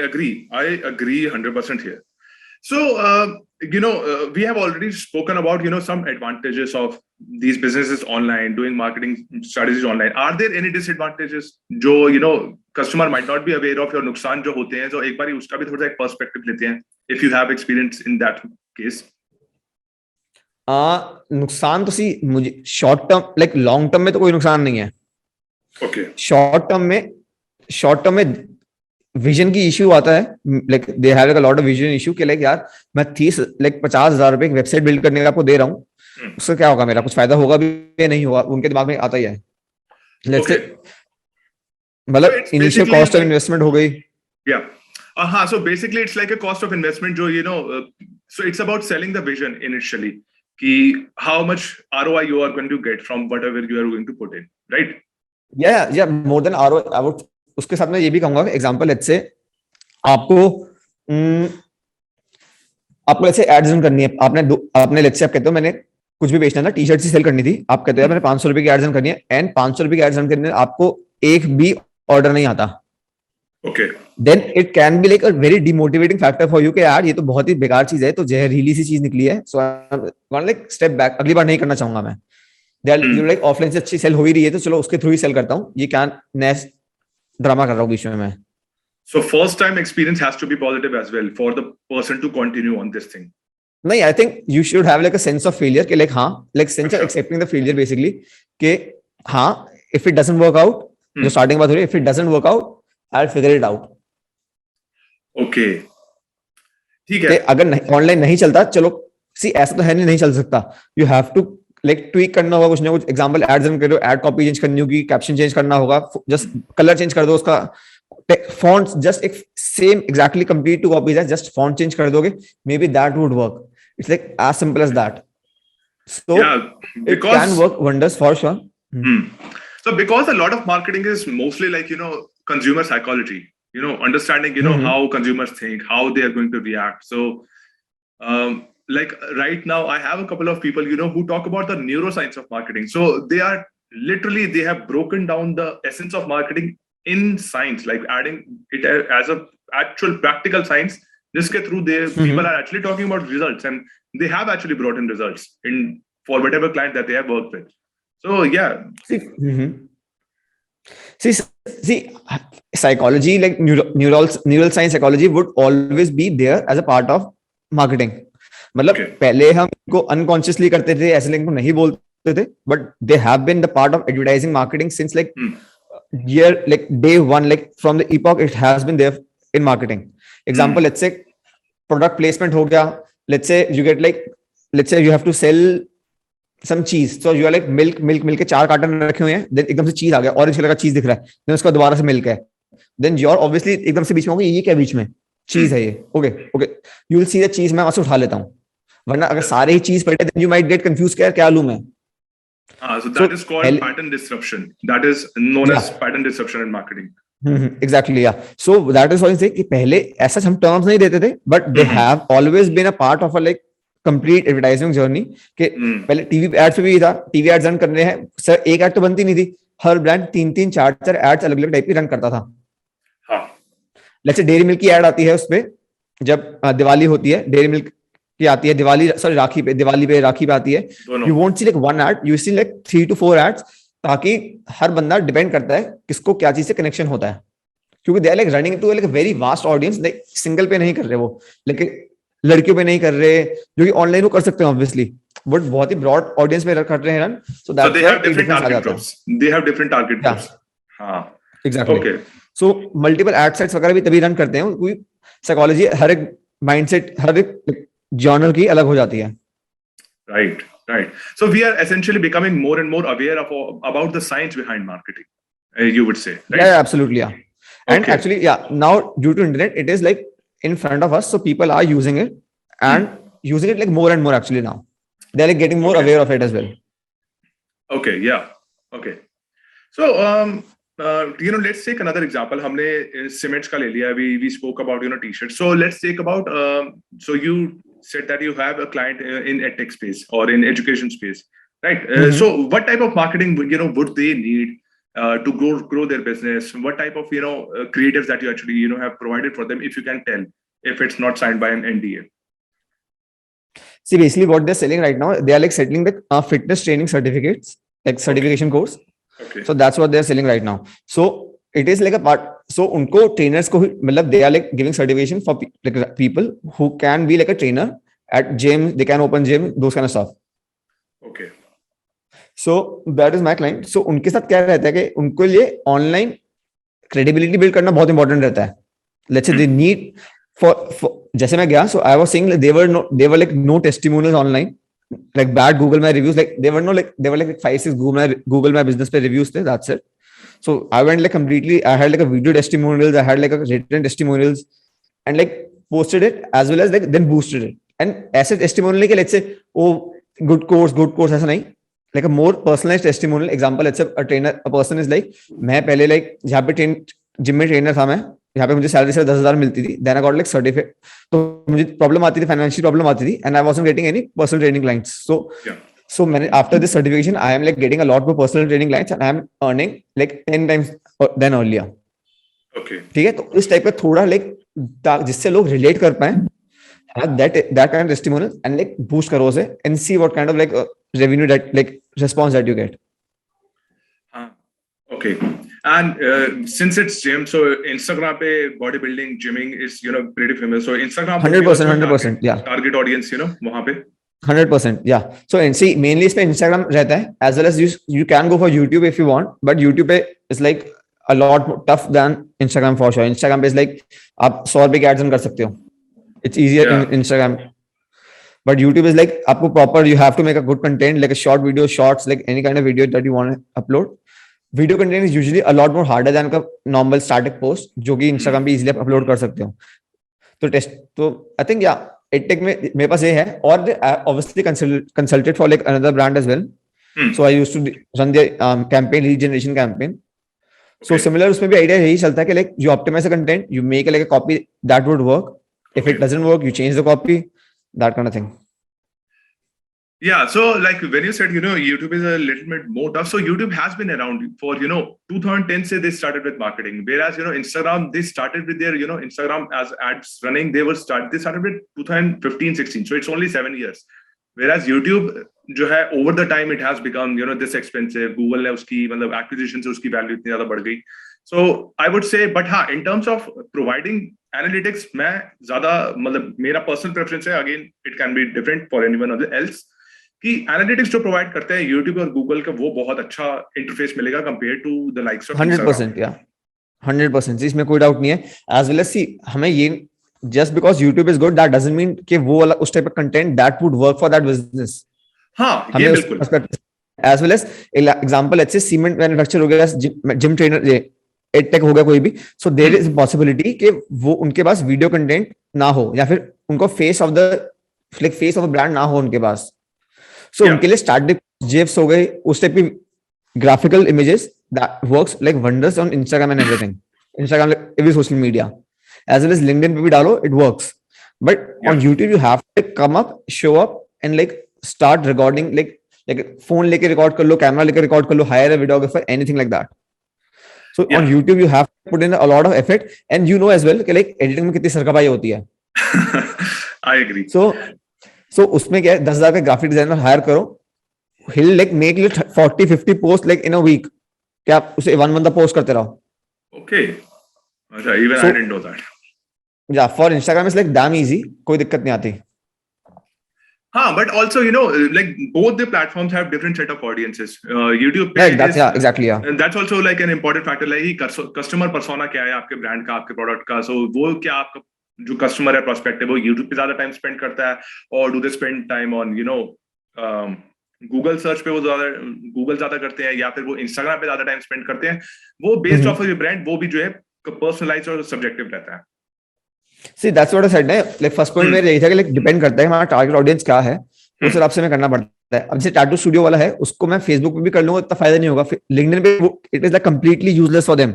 agree 100% here. So, we have already spoken about, some advantages of these businesses online, doing marketing strategies online. Are there any disadvantages जो, customer might not be aware of, या नुकसान जो होते हैं, तो एक बार उसका भी थोड़ा सा एक पर्सपेक्टिव लेते हैं, if you have experience in that case. नुकसान तो सी मुझे short term like long term में तो कोई नुकसान नहीं है. Okay. शॉर्ट टर्म में विजन की इश्यू आता है, like they have a lot of vision issue कि लाइक यार मैं 50,000 रुपए एक वेबसाइट बिल्ड करने का आपको दे रहा हूँ, उससे क्या होगा, मेरा कुछ फायदा होगा भी या नहीं होगा, उनके दिमाग में आता ही है. लेट्स से मतलब इनिशियल कॉस्ट ऑफ इन्वेस्टमेंट हो गई. या हाँ, so basically it's like a cost of investment जो so it's about selling the vision initially कि how much ROI you are going to get from whatever you are going to put in, right? या more than ROI. I would उसके साथ में ये भी कहूंगा example let's से आपको लेट्स से एड्स रन करनी है, आपने लेट्स से आप कहते हो मैंने कुछ भी बेचना था, टी शर्ट ही सेल करनी थी, आप कहते हो मैंने 500 रुपए की एड्स रन करनी है, एंड 500 रुपए की एड्स रन करने आपको एक भी ऑर्डर नहीं आता. Okay. Then it can be like a very demotivating factor for you कि यार ये तो बहुत ही बेकार चीज है, तो जहरीली सी चीज निकली है, so I like step back, अगली बार नहीं करना चाहूंगा मैं. लाइक ऑफलाइन से अच्छी सेल हो ही रही है, तो चलो उसके थ्रू ही सेल करता हूँ, ये क्या नेक्स्ट ड्रामा कर रहा हूँ बीच में मैं. So first time experience has to be positive as well for the person to continue on this thing. नहीं, I think you should have like a sense of failure कि like हाँ, like sense of accepting the failure basically कि हाँ, if it doesn't work out, जो starting बात हो रही है, if it doesn't work out, I'll figure it out. Okay. ठीक है. अगर ऑनलाइन नहीं चलता, चलो सी ऐसा तो है नहीं चल सकता, you have to like tweak करना होगा कुछ ना कुछ. एग्जांपल एड्स रन करो, एड कॉपी चेंज करनी होगी, कैप्शन चेंज करना होगा, जस्ट कलर चेंज कर दो उसका, fonts just एक same exactly complete two copies है, just font change कर दोगे, maybe that would work. It's like as simple as that. So Yeah, it can because work wonders for sure. so because a lot of marketing is mostly like consumer psychology, understanding how consumers think, how they are going to react. So like right now I have a couple of people who talk about the neuroscience of marketing. So they have broken down the essence of marketing in science, like adding it as a actual practical science, jiske through people are actually talking about results, and they have actually brought in results for whatever client that they have worked with. So yeah. See, psychology, like neural science psychology would always be there as a part of marketing. मतलब पहले हम को unconsciously करते थे, ऐसे link को नहीं बोलते थे, but they have been the part of advertising marketing since like day one, like from the epoch it has been there in marketing. Example, let's say product placement हो गया. Let's say you have to sell some cheese, so you are like milk के 4 carton रखे हुए हैं, then एकदम से चीज आ गया, ऑरेंज कलर का चीज दिख रहा है, then उसका दोबारा से मिल्क है, then you're obviously एकदम से बीच में होगा, ये क्या बीच में चीज है, ये okay you will see the cheese, मैं वहां से उठा लेता हूँ, वरना अगर सारे ही चीज पड़े then you might get confused क्या लूं मैं. So that is called pattern disruption. That is known as pattern disruption in marketing. Exactly, yeah. So that is why I say कि पहले ऐसा हम terms नहीं देते थे, but they have always been a part of a like complete advertising journey. कि पहले TV ads पे भी था, टीवी एड्स रन कर रहे हैं सर, एक एड तो बनती नहीं थी, हर ब्रांड 3-3 4-4 एड्स अलग अलग टाइप की रन करता था. लेट्स से डेयरी मिल्क की एड आती है उसपे, जब दिवाली होती है डेयरी मिल्क की आती है, दिवाली पे राखी पे आती है, you won't see like one ad, you see like 3 to 4 ads, ताकि हर बंदा डिपेंड करता है किसको क्या चीज से कनेक्शन होता है, क्योंकि they are like running to like very vast audience, like single पे नहीं कर रहे वो, लेकिन लड़कियों पे नहीं कर रहे, जो कि ऑनलाइन वो कर सकते हैं ऑब्वियसली, बट बहुत ही ब्रॉड ऑडियंस में कर रहे हैं run. So that's they have different target groups, they have different target groups. हां exactly. Okay, so multiple ad sets वगैरह भी तभी रन करते हैं, क्योंकि साइकोलॉजी हर एक माइंडसेट हर एक जॉनर की अलग हो जाती है. Right. So we are essentially becoming more and more aware about the science behind marketing, you would say, right? Yeah, absolutely, yeah. And actually, yeah, now due to internet, it is like in front of us, so people are using it and using it like more and more actually now. They're like getting more aware of it as well. Okay, yeah. Okay. So, let's take another example. हमने cements का ले लिया. We spoke about t-shirts. So let's take about so you said that you have a client in edtech space or in education space, right? So what type of marketing would they need to grow their business? What type of creatives that you actually have provided for them, if you can tell, if it's not signed by an NDA? See, basically what they're selling right now, they are like selling the fitness training certificates, like certification course. Okay. So that's what they're selling right now. So it is like a part. So उनको trainers को मतलब they are like giving certification for like people who can be like a trainer at gym. They can open gym, those kind of stuff. Okay. So that is my client. So उनके साथ क्या रहता है कि उनको लिए online credibility build करना बहुत important रहता है. Let's say they need for जैसे मैं गया, so I was saying like they were like no testimonials online, like bad Google My reviews, like they were like 5-6 Google My business पे reviews थे, that's it. So I went like completely, I had like a video testimonials, I had like a written testimonials, and like posted it as well as like then boosted it. And ऐसे testimonial नहीं कि let's say oh good course ऐसा नहीं, like a more personalized testimonial. Example, let's say a person is like मैं पहले like जहाँ पे gym में ट्रेनर था, मैं यहाँ पे मुझे सैलरी से 10,000 मिलती थी, then I got like certificate, तो मुझे प्रॉब्लम आती थी, फाइनेंशियल प्रॉब्लम आती थी, and I wasn't getting any personal training clients. So after this certification, I am like getting a lot more personal training clients and I am earning like 10 times than earlier. Okay. ठीक है, तो इस type का थोड़ा like जिससे लोग relate कर पाए, have that kind of testimonial and like boost करो उसे and see what kind of like revenue that like response that you get. Okay. And since it's gym, so Instagram पे bodybuilding, gymming is pretty famous. So Instagram 100%, yeah. Target audience, वहाँ पे 100%, yeah. So and see, mainly इस पे Instagram रहता है, as well as you can go for YouTube if you want, but YouTube पे is like a lot more tough than Instagram for sure. Instagram पे is like आप 100 रुपए के ads run कर सकते हो. It's easier in Instagram, but YouTube is like आपको proper, you have to make a good content, like a short video, shorts, like any kind of video that you want to upload. Video content is usually a lot more harder than का normal static post जो कि Instagram पे easily upload कर सकते हो. तो I think या edtech में मेरे पास ये है. और obviously consulted for like another brand as well. So I used to run the campaign, lead generation campaign. So similar उसमें भी आइडिया यही चलता है कि like you optimize the content, you make like a copy that would work. If it doesn't work, you change the copy, that kind of thing. Yeah, so like when you said, YouTube is a little bit more tough. So YouTube has been around for, 2010 say they started with marketing. Whereas, Instagram, they started with their, Instagram as ads running, they started with 2015, 16. So it's only 7 years. Whereas YouTube, जो है, over the time it has become, this expensive. Google ने उसकी मतलब acquisition से उसकी value इतनी ज़्यादा बढ़ गई. So I would say, but हाँ, in terms of providing analytics, मैं ज़्यादा मतलब मेरा personal preference है. Again, it can be different for anyone else. कि एनालिटिक्स जो प्रोवाइड करते हैं यूट्यूब और गूगल का, वो बहुत अच्छा इंटरफेस मिलेगा compare to the likes of 100%. या 100% इसमें कोई डाउट नहीं है. एज वेल एज सी, हमें ये just because YouTube is good that doesn't mean कि वो वाला उस टाइप का content that would work for that business. हाँ, ये बिल्कुल. As well as example, let's say cement manufacture हो गया, जिम ट्रेनर, एडटेक हो गया कोई भी. सो देयर इज पॉसिबिलिटी कि वो उनके पास वीडियो कंटेंट ना हो, या फिर उनको फेस ऑफ अ ब्रांड ना हो उनके पास. So उनके लिए स्टैटिक GIFs हो गए, उस टाइप की graphical images that works like wonders on Instagram and everything. Instagram, every social media, as well as LinkedIn पे भी डालो, it works. But on YouTube you have to come up, show up and like start recording, like phone लेके record कर लो, camera लेके record कर लो, hire a videographer, anything like that. So on YouTube you have to put in a lot of effort, and you know as well कि like editing में कितनी सरकपाई होती है. I agree. So उसमें क्या है, 10,000 का ग्राफिक डिजाइनर हायर करो, he'll like make you 40-50 post like in a week. क्या आप उसे 1 month पोस्ट करते रहो. Okay. अच्छा, even I didn't know that. Yeah, for Instagram it's like damn easy, कोई दिक्कत नहीं आती. हाँ, but also like both the platforms have different set of audiences. YouTube पे exactly. And that's also like an important factor, like customer persona क्या है आपके brand का, आपके प्रोडक्ट का. So वो क्या आपका जो कस्टमर है, प्रोस्पेक्ट है, वो यूट्यूब पे ज्यादा टाइम स्पेंड करता है, और do they spend time on Google search पे, वो ज्यादा करते हैं, या फिर वो इंस्टाग्राम पे ज्यादा टाइम स्पेंड करते हैं. वो बेस्ड ऑफ योर ब्रांड, वो भी जो है पर्सनलाइज्ड और सब्जेक्टिव रहता है. See, that's what I said. Like first point मेरा यही था कि like डिपेंड करता है हमारा टारगेट ऑडियंस क्या है, उस हिसाब से हमें करना पड़ता है. अब जैसे टैटू स्टूडियो वाला है, उसको मैं फेसबुक पे भी कर लूंगा, इतना फायदा नहीं होगा. लिंक्डइन पे it is like completely useless for them.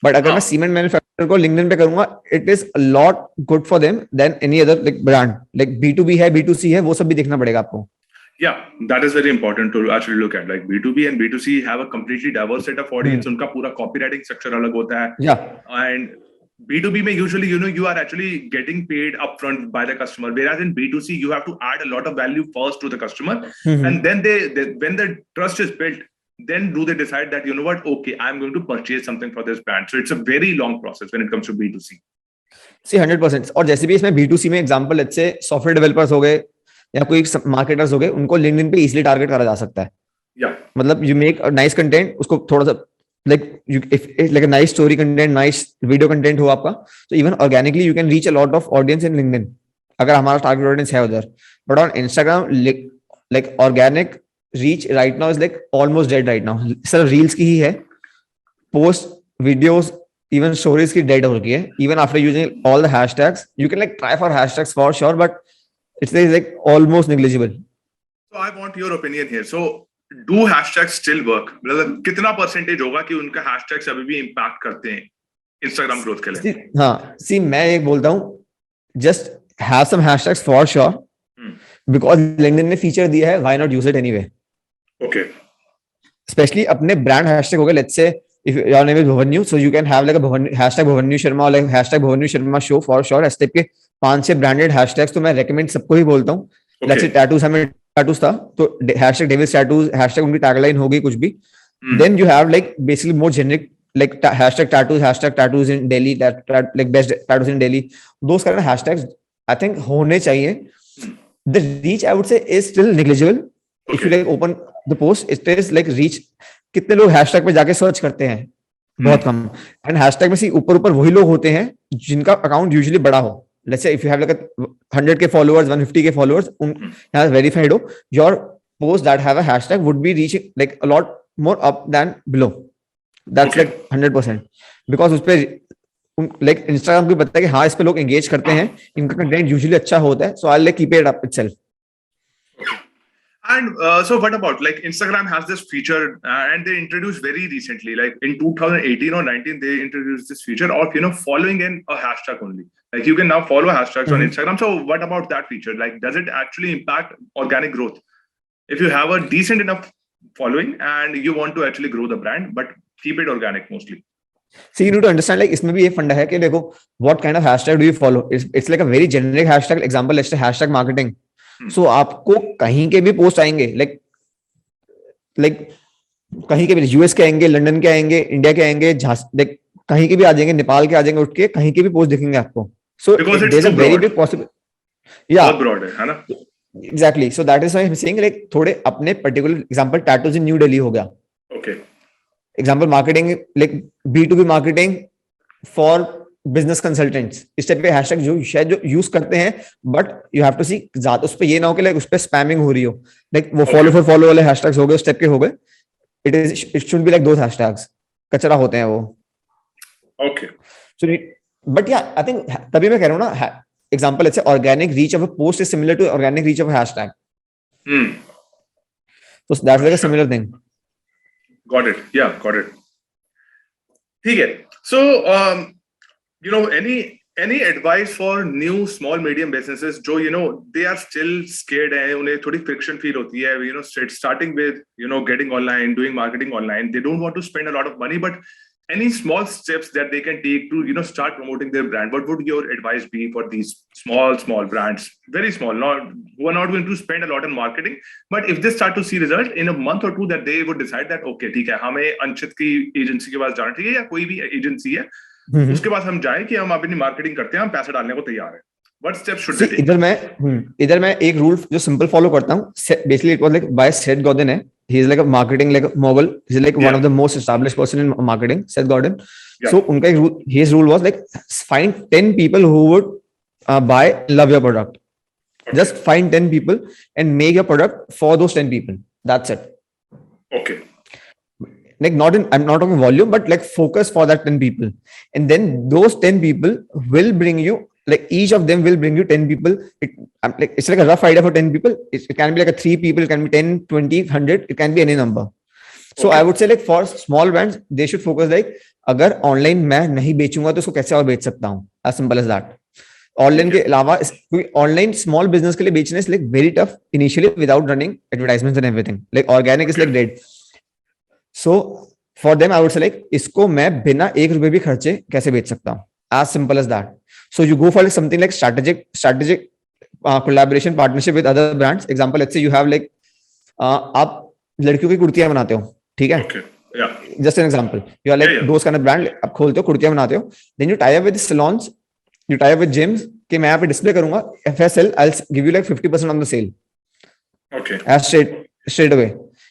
But अगर मैं सीमेंट मैन्युफैक्चरर को लिंक्डइन पे करूंगा, it is a lot good for them then any other like brand. Like B2B है, B2C है, वो सब भी देखना पड़ेगा आपको. Yeah, that is very important to actually look at. Like B2B and B2C have a completely diverse set of audience. उनका पूरा copywriting structure अलग होता है. Yeah. And B2B में usually, you are actually getting paid upfront by the customer. Whereas in B2C, you have to add a lot of value first to the customer. And then they when the trust is built, then do they decide that, okay, I'm going to purchase something for this brand. So it's a very long process when it comes to B2C. See, 100%. और जैसे भी इसमें B2C में example, let's से software developers हो गए या कोई मार्केटर्स हो गए, उनको लिंक्डइन पे इजीली टारगेट करा जा सकता है. मतलब you make a nice content, उसको थोड़ा सा like if like a nice story content, nice video content हो आपका, so even organically you can reach a lot of audience in LinkedIn अगर हमारा target audience है उधर. But on Instagram, like organic reach right now is like almost dead right now. सिर्फ reels की ही है, post videos, even stories की dead हो रही है. Even after using all the hashtags, you can like try for hashtags for sure, but it's like almost negligible. So I want your opinion here. So do hashtags still work? मतलब कितना percentage होगा कि उनका hashtags अभी भी impact करते हैं Instagram growth के लिए? हाँ, see, मैं एक बोलता हूँ, just have some hashtags for sure, because LinkedIn ने फीचर दिया है, why not use it anyway? Okay. Especially अपने brand hashtag हो गए, let's say if your name is Bhavanyu, so you can have like a hashtag Bhavanyu Sharma or like hashtag Bhavanyu Sharma show for sure. इस type के 5-6 branded hashtags तो मैं recommend सबको ही बोलता हूँ. Let's say tattoos, हमें tattoos था, तो hashtag Davis tattoos, hashtag उनकी tagline होगी कुछ भी. Then you have like basically more generic like hashtag tattoos in Delhi, like best tattoos in Delhi. Those kind of hashtags I think होने चाहिए. The reach I would say is still negligible. If you like open the post, it is like reach. कितने लोग hashtag पे जाके search करते हैं? बहुत कम. And hashtag में से ऊपर वही लोग होते हैं जिनका अकाउंट यूजुअली बड़ा हो. Let's say if you have like 100K followers, 150K followers, has verified ho, your posts that have a hashtag would be reaching like a lot more up than below. That's Okay. Like 100%, because उस पे like Instagram को पता है कि हाँ इस पे लोग एंगेज करते हैं, इनका कंटेंट यूजुअली अच्छा होता है, so I like keep it up itself. And so, what about like Instagram has this feature, and they introduced very recently, like in 2018 or 19, they introduced this feature of following in a hashtag only. Like you can now follow hashtags on Instagram. So, what about that feature? Like, does it actually impact organic growth? If you have a decent enough following and you want to actually grow the brand, but keep it organic mostly. So you need to understand like इसमें भी ये फंडा है कि देखो what kind of hashtag do you follow. It's like a very generic hashtag. Example, let's say hashtag marketing. So आपको कहीं के भी पोस्ट आएंगे, like कहीं के भी, यूएस के आएंगे, लंदन के आएंगे, इंडिया के आएंगे, like कहीं के भी आ जाएंगे, नेपाल के आ जाएंगे, उठ के कहीं के भी पोस्ट दिखेंगे आपको. So there's a very big possibility. Yeah, बहुत broad है ना? Exactly. So that is why I'm saying like थोड़े अपने particular example tattoos in New Delhi हो गया. Okay. Example marketing like B2B marketing for business consultants. इस type के hashtag जो शायद जो यूज करते हैं, बट यू हैव टू सी ज्यादा उस पे ये ना हो कि लाइक उस पे स्पैमिंग हो रही हो, लाइक वो फॉलो फॉर फॉलो वाले हैशटैग्स हो गए, उस टाइप के हो गए. It should be like those hashtags, कचरा होते हैं वो. Okay. So but yeah, I think तभी मैं कह रहा हूँ ना, example let's say organic reach of a post is similar to organic reach of a hashtag. So that's like a similar thing. Got it. Yeah, got it. ठीक है. So any advice for new small medium businesses जो they are still scared है, उन्हें थोड़ी friction feel होती है, starting with getting online, doing marketing online, they don't want to spend a lot of money, but any small steps that they can take to start promoting their brand? What would your advice be for these small brands, very small, who are not going to spend a lot on marketing, but if they start to see result in a month or two, that they would decide that okay ठीक है, हमें अंशित की agency के पास जाना चाहिए या कोई भी एजेंसी है उसके पास हम जाएं कि हम अपनी मार्केटिंग करते हैं, हम पैसे डालने को तैयार हैं. What steps should they take? इधर मैं एक रूल जो सिंपल फॉलो करता हूँ. Basically it was like by Seth Godin है. He is like a marketing like a mogul. He's like one of the most established person in marketing, Seth Godin. Yeah. So उनका एक rule, his rule was like find 10 people who would buy, love your product. Okay. Just find 10 people and make your product for those 10 people. That's it. Okay. Like I'm not talking volume, but like focus for that 10 people. And then those 10 people will bring you, like each of them will bring you 10 people. It's like a rough idea for 10 people. It can be like a 3 people, it can be 10, 20, 100, it can be any number. So I would say like for small brands, they should focus like अगर online मैं नहीं बेचूंगा तो उसको कैसे और बेच सकता हूँ. As simple as that. Online के अलावा ऑनलाइन स्मॉल बिजनेस के लिए बेचने is like very tough initially without running advertisements and everything. Like organic is like dead. So for them I would say like इसको मैं बिना ₹1 भी खर्चे कैसे बेच सकता हूँ. As simple as that. So you go for like something like strategic collaboration partnership with other brands. Example, let's say you have like आप लड़कियों की कुर्तियां बनाते हो, ठीक है? Okay. Yeah. Just an example. You are like those kind of brand. आप खोलते हो, कुर्तियां बनाते हो. Then you tie up with salons, you tie up with gyms कि मैं यहाँ पे डिस्प्ले करूंगा. If I sell, I'll give you like 50% on the sale. Okay. As straight away.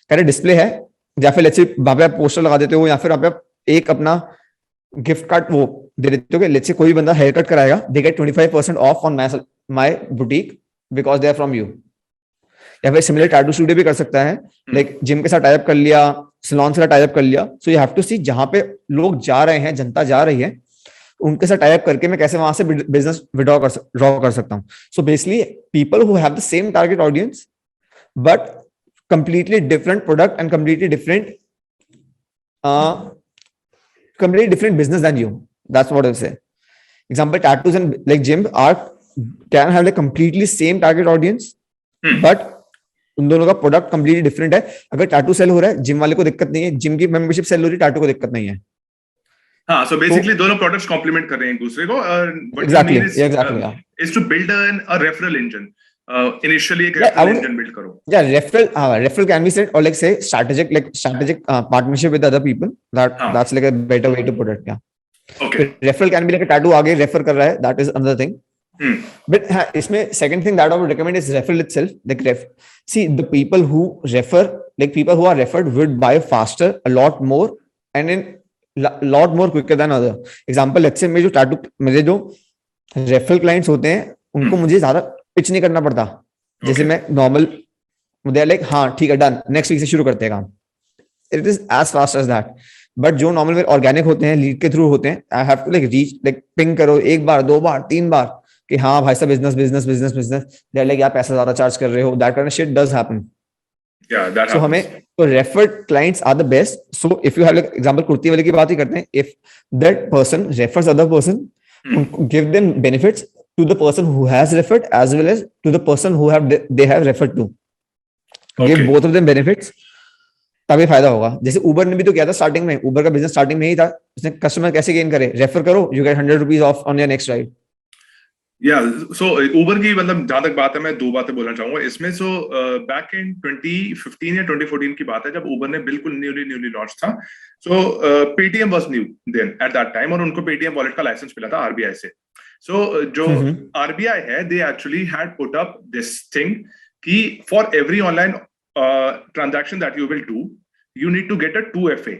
क्या डिस्प्ले है? या फिर let's say वहाँ पे आप पोस्टर लगा देते हो, या फिर आप एक अपना गिफ्ट कार्ड वो दे देते हो. लेट्स से कोई बंदा हेयर कट कराएगा, they get 25% off on my boutique because they are from you. या फिर सिमिलर टैटू स्टूडियो भी कर सकता है, लाइक जिम के साथ टाई अप कर लिया, सैलून के साथ टाई अप कर लिया. सो यू हैव टू सी जहां पे लोग जा रहे हैं, जनता जा रही है, उनके साथ टाई अप करके मैं कैसे वहां से बिजनेस ड्रॉ कर सकता हूँ. So basically people who have the same target audience but completely different product and completely different business than you. That's what I say. Example, tattoos and like gym can have like completely same target audience, but उन दोनों का product completely different है. अगर tattoo cell हो रहा है, gym वाले को दिक्कत नहीं है, जिम की मेंबरशिप सेल हो रही है, टैटू को दिक्कत नहीं है. हाँ, so basically दोनों प्रोडक्ट्स कॉम्प्लीमेंट कर रहे हैं एक दूसरे को. Exactly. Is to build a referral engine. Initially एक referral engine build करो. Yeah, referral can be said, or like say strategic partnership with other people. That's like a better way to put it. Yeah. Okay. Referral can be like a tattoo आगे refer कर रहा है. That is another thing. But इसमें second thing that I would recommend is referral itself. Like see the people who refer, like people who are referred would buy faster, a lot more, and in lot more quicker than other. Example, let's say मेरे जो referral clients होते हैं, उनको मुझे ज्यादा pitch नहीं करना पड़ता. जैसे मैं नॉर्मल मुझे लाइक हाँ ठीक है डन, नेक्स्ट वीक से शुरू करते हैं काम. It is as fast as that. But जो नॉर्मल ऑर्गेनिक होते हैं, लीड के थ्रू होते हैं, I have to like reach, like ping करो एक बार, दो बार, तीन बार कि हाँ भाई साहब business business business business, they like यार पैसा ज्यादा चार्ज कर रहे हो, that kind of shit does happen. Yeah, that सो हमें happens. तो referred clients are the best. So if you have like example kurti वाले की बात ही करते हैं, if that person refers other person, give them benefits to the person who has referred as well as to the person who have they have referred to. Give Okay. both of them benefits, तभी फायदा होगा. जैसे उबर ने भी तो किया था starting में, उबर का बिजनेस स्टार्टिंग में ही था, उसने कस्टमर कैसे गेन करे, रेफर करो, you get 100 rupees of on your next ride. या सो उबर की मतलब जहां तक बात है, मैं दो बातें बोलना चाहूंगा इसमें. सो बैक इन 2015 या 2014 की बात है, जब उबर ने बिल्कुल न्यूली लॉन्च था. So Paytm was new then at that time, और उनको पेटीएम वॉलेट का लाइसेंस मिला था आरबीआई से. सो जो आरबीआई है, they actually had put up this thing कि for every online transaction that you will do, you need to get a 2FA,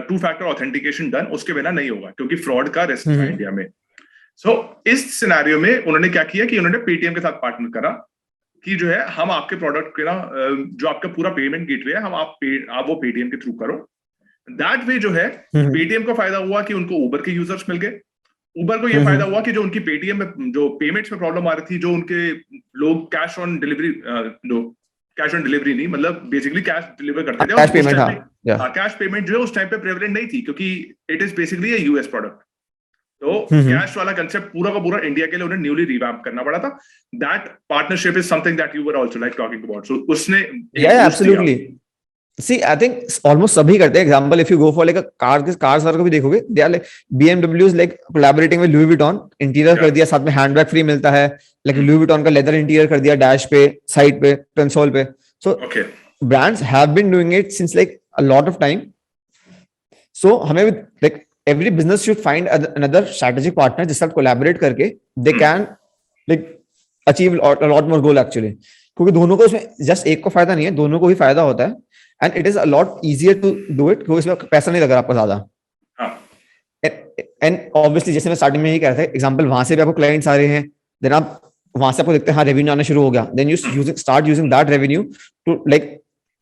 2 factor authentication done. उसके बिना नहीं होगा, क्योंकि फ्रॉड का रिस्क है इंडिया में. सो इस सिनेरियो में उन्होंने क्या किया कि उन्होंने पेटीएम के साथ पार्टनर करा कि जो है हम आपके प्रोडक्ट के ना, जो आपका पूरा पेमेंट गेटवे है, हम आप वो पेटीएम के थ्रू करो. दैट वे जो है पेटीएम को फायदा हुआ कि उनको उबर के यूजर्स मिल गए. उबर को ये फायदा हुआ कि जो उनकी पेटीएम में जो पेमेंट्स में प्रॉब्लम आ रही थी, जो उनके लोग कैश ऑन डिलीवरी नहीं, मतलब बेसिकली कैश डिलीवर करते थे, कैश पेमेंट, कैश पेमेंट जो है उस टाइम पे प्रेवलेंट नहीं थी, क्योंकि it is basically A US product. तो कैश वाला कंसेप्ट पूरा का पूरा इंडिया के लिए उन्हें न्यूली रिवैम्प करना पड़ा था. That partnership is something that you were also like talking about. So उसने absolutely. See I think almost सभी करते हैं. Example if you go for like cars वालों को भी देखोगे, they are like BMWs like collaborating with Louis Vuitton, interior कर दिया, साथ में हैंडबैग फ्री मिलता है, लाइक लुई विटॉन का लेदर इंटीरियर कर दिया डैश पे, साइड पे, कंसोल पे. So brands have been doing it since like a lot of time. So हमें like every business should find another strategic partner जिसके साथ collaborate करके they can like achieve a lot more goal actually. क्योंकि दोनों को इसमें just एक को फायदा नहीं है, दोनों को ही फायदा होता है. And it is a lot easier to do it क्योंकि इसमें पैसा नहीं लग रहा आपका ज्यादा. And obviously जैसे मैं स्टार्टिंग में ही कह रहा था, एग्जाम्पल वहां से भी आपको क्लाइंट्स आ रहे हैं, देन आप वहां से आपको देखते हैं हाँ रेवेन्यू आना शुरू हो गया, then you start using that revenue to like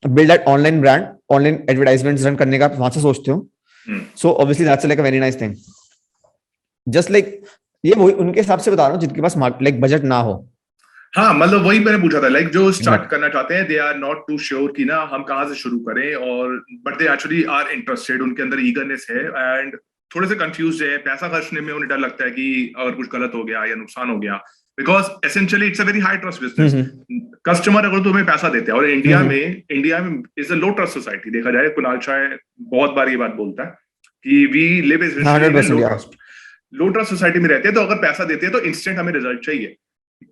build that online brand, online advertisements run करने का आप वहां से सोचते हो. So obviously that's like a very nice thing. Just like ये वही उनके हिसाब से बता रहा हूँ जिनके पास लाइक बजट ना हो. हाँ, मतलब वही मैंने पूछा था, लाइक जो स्टार्ट करना चाहते हैं, they are not too sure कि ना हम कहाँ से शुरू करें, और but they actually are interested, उनके अंदर ईगरनेस है, एंड थोड़े से कंफ्यूज है. पैसा खर्चने में उन्हें डर लगता है कि अगर कुछ गलत हो गया या नुकसान हो गया, because essentially it's a very high trust business. Customer अगर तुम्हें पैसा देते हैं, और इंडिया में is a low trust society देखा जाए. कुणाल शाह बहुत बार ये बात बोलता है कि we live is low trust society में रहते हैं. तो अगर पैसा देते हैं तो इंस्टेंट हमें रिजल्ट चाहिए.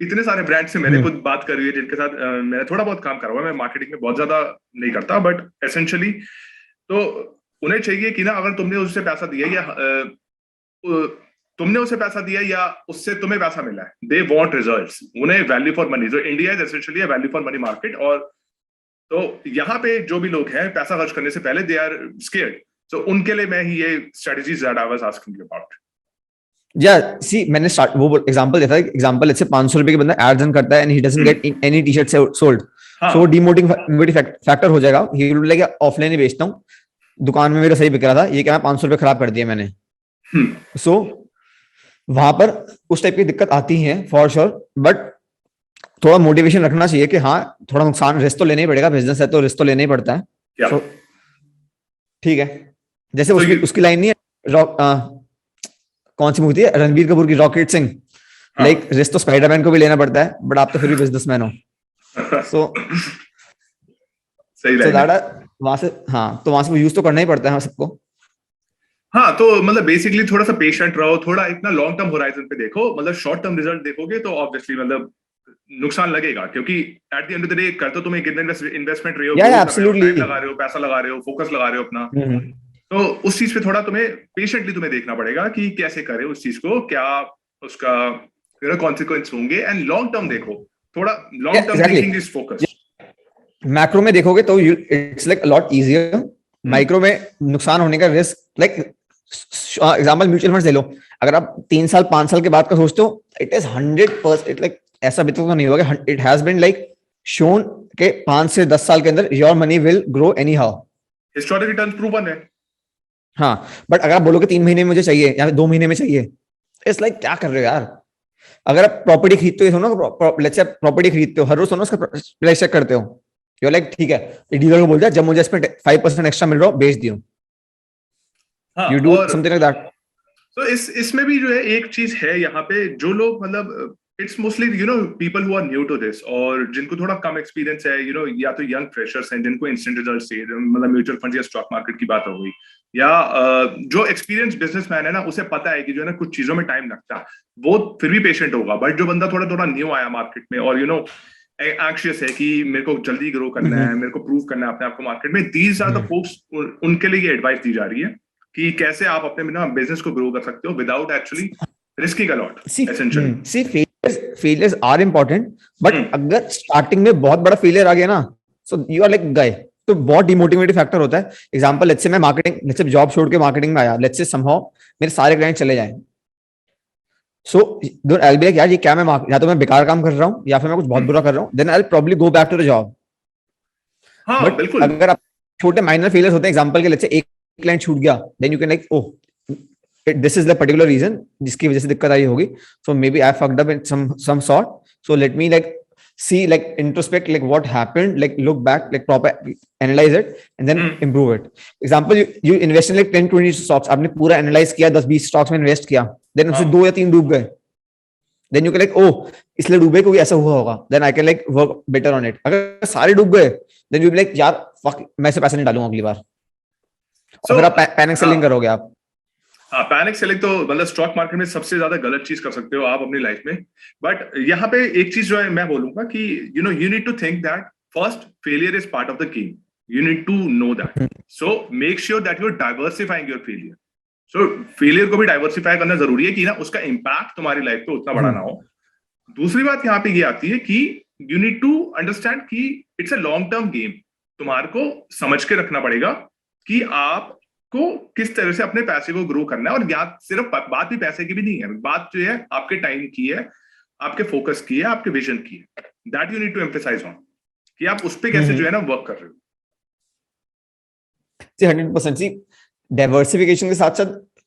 इतने सारे ब्रांड से मैंने खुद बात करी है जिनके साथ मैंने थोड़ा बहुत काम करा हुआ है. मैं मार्केटिंग में बहुत ज्यादा नहीं करता, बट एसेंशियली तो उन्हें चाहिए कि ना अगर तुमने उससे पैसा दिया या उससे तुम्हें पैसा मिला है, दे वांट रिजल्ट्स. उन्हें वैल्यू फॉर मनी, जो India is essentially a value for money market. और तो यहाँ पे जो भी लोग हैं पैसा खर्च करने से पहले दे आर स्केयर्ड. सो उनके लिए मैं ही ये strategies that I was asking you about. See मैंने वो एग्जांपल दिया था. एग्जांपल जैसे 500 रुपए की बंदा एड्स रन करता है and he doesn't get any T-shirt sold, so demotivating factor हो जाएगा. ही विल लाइक ऑफलाइन ही बेचता हूँ, दुकान में मेरा सही बिक रहा था, ये क्या 500 रुपए खराब कर दिया मैंने. सो वहां पर उस टाइप की दिक्कत आती है फॉर श्योर, बट थोड़ा मोटिवेशन रखना चाहिए कि हाँ थोड़ा नुकसान, रिस्क तो लेना ही पड़ेगा, बिजनेस है तो रिस्क तो लेना ही पड़ता है. so, ठीक है. जैसे उसकी लाइन नहीं है, कौन सी मूवी थी रणबीर कपूर की, रॉकेट सिंह, लाइक रिस्क तो स्पाइडरमैन को भी लेना पड़ता है, बट आप तो फिर भी बिजनेसमैन हो. सो सही वहां से, हाँ तो वहां से वो यूज तो करना ही पड़ता है सबको. हाँ, तो मतलब बेसिकली थोड़ा सा पेशेंट रहो, थोड़ा इतना लॉन्ग टर्म होराइजन पे देखो. मतलब शॉर्ट टर्म रिजल्ट देखोगे तो ऑब्वियसली मतलब नुकसान लगेगा, क्योंकि at the end of the day कर तो तुम्हें कितना इन्वेस्टमेंट रही हो, लगा रहे हो, पैसा लगा रहे हो, फोकस लगा रहे हो अपना. तो उस चीज पे थोड़ा तुम्हें पेशेंटली तुम्हें देखना पड़ेगा कि कैसे करे उस चीज को, क्या उसका कॉन्सिक्वेंस होंगे. एंड लॉन्ग टर्म देखो, थोड़ा long term thinking is focus. Macro में देखोगे तो it's like a lot easier. Micro में नुकसान होने का risk, like example mutual funds ले लो, अगर आप 3 साल 5 साल के बाद का सोचते हो, इट इज 100%, लाइक ऐसा भी तो नहीं होगा. It has been like shown के 5 से 10 साल के अंदर your money will grow anyhow. Historic returns proven है. हाँ, बट अगर आप बोलोगे 3 महीने में मुझे चाहिए या 2 महीने में चाहिए, इट्स लाइक क्या कर रहे हो यार। अगर आप प्रॉपर्टी खरीदते हो, सुनो, लेट्स से प्रॉपर्टी खरीदते हो, हर रोज सुनो उसका प्राइस चेक करते हो, यू लाइक ठीक है, डीलर को बोल दिया जब मुझे इसमें 5% एक्स्ट्रा मिल रहा हो बेच दियो, हाँ, यू डू और समथिंग लाइक दैट। तो इसमें भी जो है एक चीज है यहाँ पे, जो लोग मतलब it's mostly people who are new to this, और जिनको थोड़ा कम एक्सपीरियंस है, या तो यंग फ्रेशर्स हैं जिनको इंस्टेंट रिजल्ट चाहिए, मतलब म्यूचुअल फंड या स्टॉक मार्केट की बात हो गई, या जो एक्सपीरियंस बिजनेसमैन है ना, उसे पता है कि जो है ना कुछ चीजों में टाइम लगता है, वो फिर भी पेशेंट होगा। बट जो बंदा थोड़ा थोड़ा न्यू आया मार्केट में, और एंग्शियस है कि मेरे को जल्दी ग्रो करना है, मेरे को प्रूव करना है अपने आप को मार्केट में, दीज आर द फोक्स, उनके लिए एडवाइस दी जा रही है कि कैसे आप अपने ना बिजनेस को ग्रो कर सकते हो without actually risking a lot essentially. See failures are important, but अगर स्टार्टिंग में बहुत बड़ा फेलियर आ गया ना, सो यू आर लाइक गए, तो बहुत डिमोटिवेटिंग फैक्टर होता है। एग्जांपल, लेट्स से मैं मार्केटिंग, लेट्स से जॉब छोड़ के मार्केटिंग में आया, लेट्स से समहाउ मेरे सारे क्लाइंट चले जाए, सो आई बी लाइक यार ये क्या, मैं या तो मैं बेकार काम कर रहा हूँ या फिर मैं कुछ बहुत बुरा कर रहा हूँ, then I will probably go back to the job. हाँ, बट बिल्कुल। अगर आप छोटे माइनर फेलियर्स होते हैं, एग्जांपल के लेट्स से एक क्लाइंट छूट गया, then you can like oh this is the particular reason जिसकी वजह से दिक्कत आई होगी, so maybe I fucked up in some sort, so let me like see, like introspect, like what happened, like look back, like proper analyze it and then improve it. Example, you invest in like 10-20 stocks, आपने पूरा analyse किया, 10-20 stocks में invest किया, then उससे 2 या 3 डूब गए, then you can like oh इसलिए डूबे क्योंकि ऐसा हुआ होगा, then I can like work better on it. अगर सारे डूब गए, देन यू बी लाइक यार फक, मैं से पैसे नहीं डालूंगा अगली बार, और फिर आप पैनिक सेलिंग करोगे आप। हाँ, पैनिक सेलिंग तो मतलब स्टॉक मार्केट में सबसे ज्यादा गलत चीज कर सकते हो आप अपनी लाइफ में। बट यहाँ पे एक चीज जो है मैं बोलूंगा कि you need to think that first failure is part of the game, you need to know that, so make sure that you are diversifying your failure. So failure को भी डाइवर्सिफाई करना जरूरी है कि ना उसका इम्पैक्ट तुम्हारी लाइफ पे उतना बड़ा ना हो। दूसरी बात यहाँ पे ये आती है कि यू नीड टू अंडरस्टैंड कि it's a long term game, तुम्हारे को समझ के रखना पड़ेगा कि आप को किस तरह से अपने पैसे को ग्रो करना है। और यहाँ सिर्फ बात भी पैसे की भी नहीं है, बात जो है आपके टाइम की है, आपके फोकस की है, आपके विजन की है, that you need to emphasize on कि आप उस पर कैसे जो है ना वर्क कर रहे हो। 100% सी डाइवर्सिफिकेशन के साथ साथ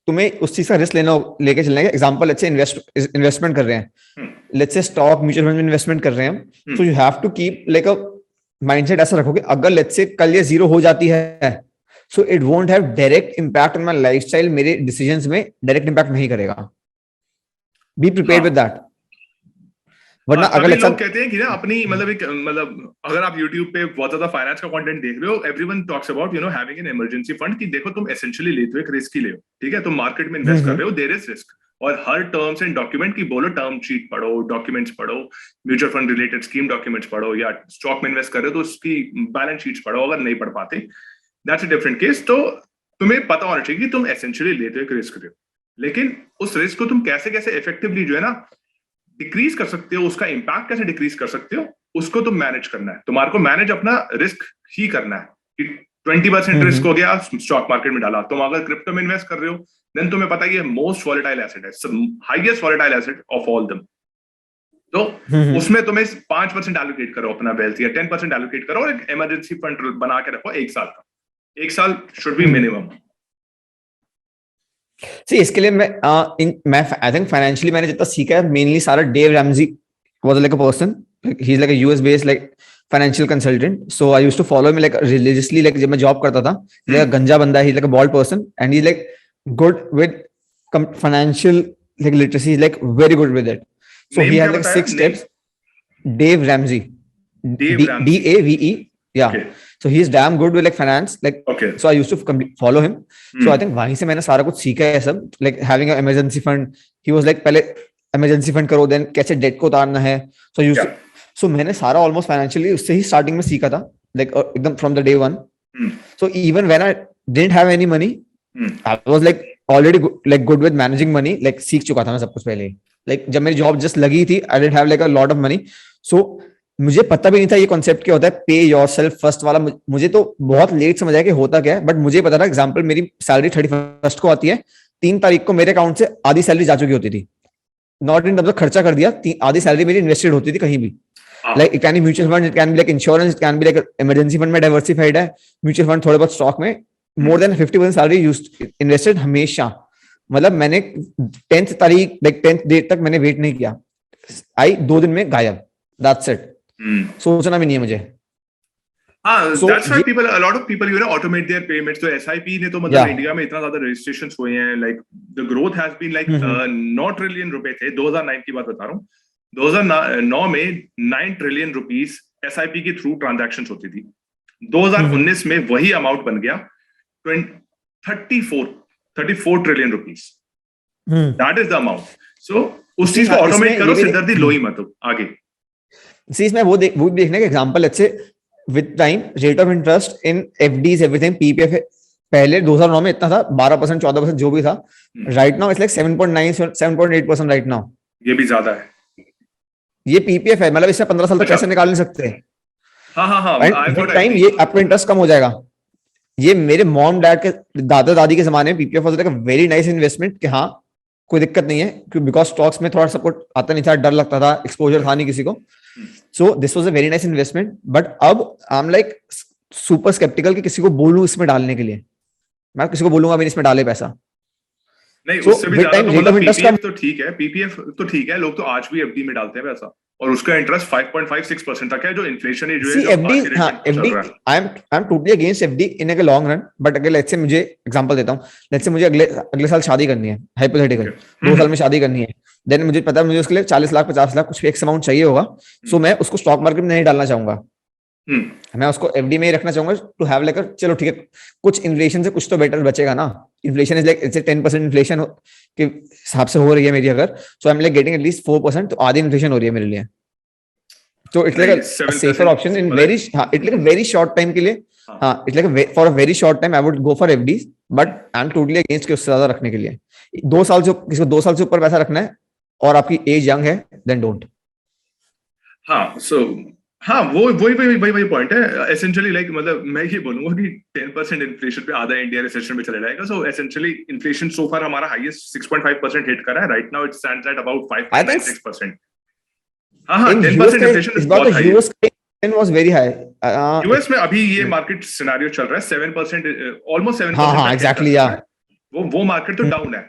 तुम्हें उस चीज का रिस्क लेके चलना है। एग्जांपल, लेट्स से इन्वेस्टमेंट कर रहे हैं, let's say stock mutual fund में इन्वेस्टमेंट कर रहे हैं, so you have to keep like a mindset ऐसा रखोगे, अगर लेट्स से कल ये जीरो हो जाती है, so it won't have direct impact on my lifestyle, मेरे डिसीजंस में डायरेक्ट इंपैक्ट नहीं करेगा, बी प्रिपेयर्ड विद दैट। वरना अगर लोग कहते हैं कि ना अपनी मतलब अगर आप YouTube पे बहुत ज्यादा फाइनेंस का कंटेंट देख रहे हो, everyone talks about having an emergency fund, कि देखो तुम एसेंशियली लेते हो एक रिस्क ही ले हो, ठीक है, तुम मार्केट में इन्वेस्ट कर रहे हो, देयर इज रिस्क, और हर टर्म्स एंड डॉक्यूमेंट की बोलो, टर्म शीट पढ़ो, डॉक्यूमेंट्स पढ़ो, mutual fund related scheme documents पढ़ो, या स्टॉक में इन्वेस्ट कर रहे हो तो उसकी बैलेंस शीट्स पढ़ो, अगर नहीं पढ़ पाते दैट्स अ डिफरेंट केस। तो तुम्हें पता होना चाहिए कि तुम एसेंशियली लेते हो एक रिस्क, लेकिन उस रिस्क को तुम कैसे कैसे इफेक्टिवली जो है ना डिक्रीज कर सकते हो, उसका इंपैक्ट कैसे डिक्रीज कर सकते हो, उसको तुम मैनेज करना है। तुम्हारे को मैनेज अपना रिस्क ही करना है कि 20% रिस्क हो गया स्टॉक मार्केट में डाला, तुम अगर क्रिप्टो में इन्वेस्ट कर रहे हो, देन तुम्हें पता है ये मोस्ट वॉलेटाइल एसेट है, highest volatile asset of all them, तो उसमें तुम्हें 5% एलोकेट करो अपना वेल्थ, या 10% एलोकेट करो, और एक इमरजेंसी फंड बना के रखो 1 साल का, 1 साल शुड बी मिनिमम। इसके लिए मैं आई थिंक फाइनेंशियली मैंने जितना सीखा है मेनली सारा, Dave Ramsey was like a person, he is like a US based like financial consultant, so I used to follow him like religiously, like जब मैं जॉब करता था, लाइक अ गंजा बंदा, he like a bald person and he like good with financial like literacy, like very good with it, so he had like 6 steps. Dave Ramsey, DAVE, yeah, so he is damn good with like finance, like okay, so I used to follow him, so I think वहीं से मैंने सारा कुछ सीखा है सब, like having an emergency fund, he was like पहले emergency fund करो, then कैसे debt को उतारना है, so मैंने सारा almost financially उससे ही starting में सीखा था, like एकदम from the day one, so even when I didn't have any money, I was like already like good with managing money, like सीख चुका था मैं सब कुछ पहले, like जब मेरी जॉब जस्ट लगी थी, I didn't have like a lot of money, so मुझे पता भी नहीं था ये कॉन्सेप्ट क्या होता है, पे योरसेल्फ फर्स्ट वाला, मुझे तो बहुत लेट समझ आया कि होता क्या है, बट मुझे पता था। एग्जांपल, मेरी सैलरी 31st को आती है, 3 तारीख को मेरे अकाउंट से आधी सैलरी जा चुकी होती थी, नॉट इन टर्म्स ऑफ खर्चा कर दिया, आधी सैलरी मेरी इन्वेस्टेड होती थी कहीं भी, like it can be mutual fund, it can be like insurance, it can be like emergency fund में डाइवर्सिफाइड है, म्यूचुअल फंड थोड़े बहुत स्टॉक में, मोर देन 50% सैलरी इन्वेस्टेड हमेशा। मतलब मैंने 10th तारीख लाइक 10th डेट तक मैंने वेट नहीं किया, आई 2 दिन में गायब, दैट्स इट। सोचना भी नहीं है मुझे। So, that's why a lot of people, automate their payments. So SIP ने तो मतलब इंडिया में इतना ज्यादा registrations हुए हैं, like the growth has been like 9 trillion रुपए थे, 2009 की बात बता रहा हूँ। 2009 में 9 ट्रिलियन रुपीस SIP के थ्रू ट्रांजैक्शंस होती थी। 2019 में वही अमाउंट बन गया 34 trillion rupees. That is the amount. So उस चीज को ऑटोमेट करो, सिरदर्दी लो ही मत आगे। इसमें वो देखने का एग्जांपल, लेट्स से with time rate of interest in FDs everything, PPF पहले 2009 में इतना था 12% 14% जो भी था, right now it's like 7.9 7.8% right now. ये भी ज्यादा है। ये पीपीएफ है, मतलब इससे 15 साल तक पैसे निकाल नहीं सकते। हाँ विद टाइम ये आपका इंटरेस्ट कम हो जाएगा। ये मेरे मॉम डैड के दादा दादी के जमाने में PPF was like a very nice investment, कि हाँ कोई दिक्कत नहीं है, क्योंकि बिकॉज स्टॉक्स में थोड़ा सपोर्ट आता नहीं था, डर लगता था, एक्सपोजर था नहीं किसी को। So this was a very nice investment. But अब I am like super skeptical कि किसी को बोलूं इसमें डालने के लिए। मैं किसी को बोलूंगा भी इसमें डाले पैसा। नहीं, उससे भी ज्यादा तो मतलब पीपीएफ तो ठीक है, पीपीएफ तो ठीक है, लोग तो आज भी एफडी में डालते हैं पैसा, और उसका इंटरेस्ट 5.56% तक है, जो इन्फ्लेशन है, जो है एफडी। हाँ, FD I am totally against FD in a long run. But अगर लेट्स से मुझे एग्जांपल देता हूं, लेट्स से मुझे अगले साल शादी करनी है, हाइपोथेटिकल 2 साल में शादी करनी है, देन मुझे पता है मुझे उसके लिए 40 लाख 50 लाख कुछ फिक्स अमाउंट चाहिए होगा। सो मैं उसको स्टॉक मार्केट में नहीं डालना चाहूंगा, मैं उसको एफडी में ही रखना चाहूंगा, टू हैव लाइक चलो ठीक है, कुछ इन्फ्लेशन से कुछ तो बेटर बचेगा ना। Inflation is like it's 10% inflation के हिसाब से हो रही है मेरी, अगर so I am like getting at least 4%, तो आधी इन्फ्लेशन हो रही है मेरे लिए। तो it's like a safer option in very, हाँ it's like a very short time के लिए, हाँ it's like for a very short time I would go for FD. But I am totally against कि उससे ज्यादा रखने के लिए 2 साल से, किसी को 2 साल से ऊपर पैसा रखना है और आपकी एज यंग है, देन डोंट। हाँ, वही पॉइंट है एसेंशियली। लाइक मतलब मैं ये बोलूंगा कि 10% इन्फ्लेशन पे आधा इंडिया रिसेशन में चला जाएगा। सो एसेंशियली इन्फ्लेशन सो फार हमारा हाईएस्ट 6.5% हिट करा है, right now it stands at about 5.6%। हाँ 10% इन्फ्लेशन इज बहुत हाई है। was very high. यूएस में अभी ये मार्केट सिनेरियो चल रहा है 7%, ऑलमोस्ट 7%। हाँ एग्जैक्टली यार, वो मार्केट तो डाउन है।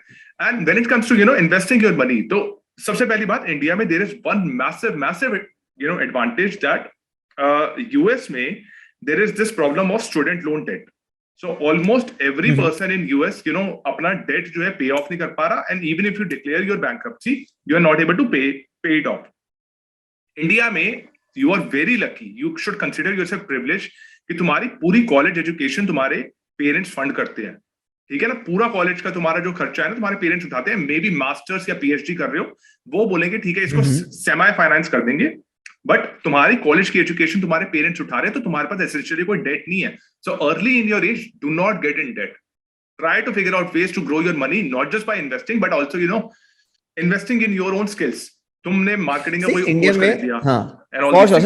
And when it comes to investing your money, तो सबसे पहली बात, इंडिया में there is one massive advantage that US में there is this problem of student loan debt. So almost every person in US अपना debt जो है pay off नहीं कर पा रहा, and even if you declare your bankruptcy, you are not able to pay it off. India में you are very lucky. You should consider yourself privileged कि तुम्हारी पूरी college education तुम्हारे parents fund करते हैं, ठीक है ना। पूरा कॉलेज का तुम्हारा जो खर्चा है ना, तुम्हारे पेरेंट्स उठाते हैं। मे बी मास्टर्स या पीएचडी कर रहे हो, वो बोलेंगे ठीक है इसको सेमी फाइनेंस कर देंगे, बट तुम्हारी कॉलेज की एजुकेशन तुम्हारे पेरेंट्स उठा रहे हैं, तो तुम्हारे पास एसेंशियली कोई डेट नहीं है। So early in your age do not get in debt, try to figure out ways to grow your money, not just by investing but also investing in your own skills. तुमने marketing का कोई India course कर दिया, हाँ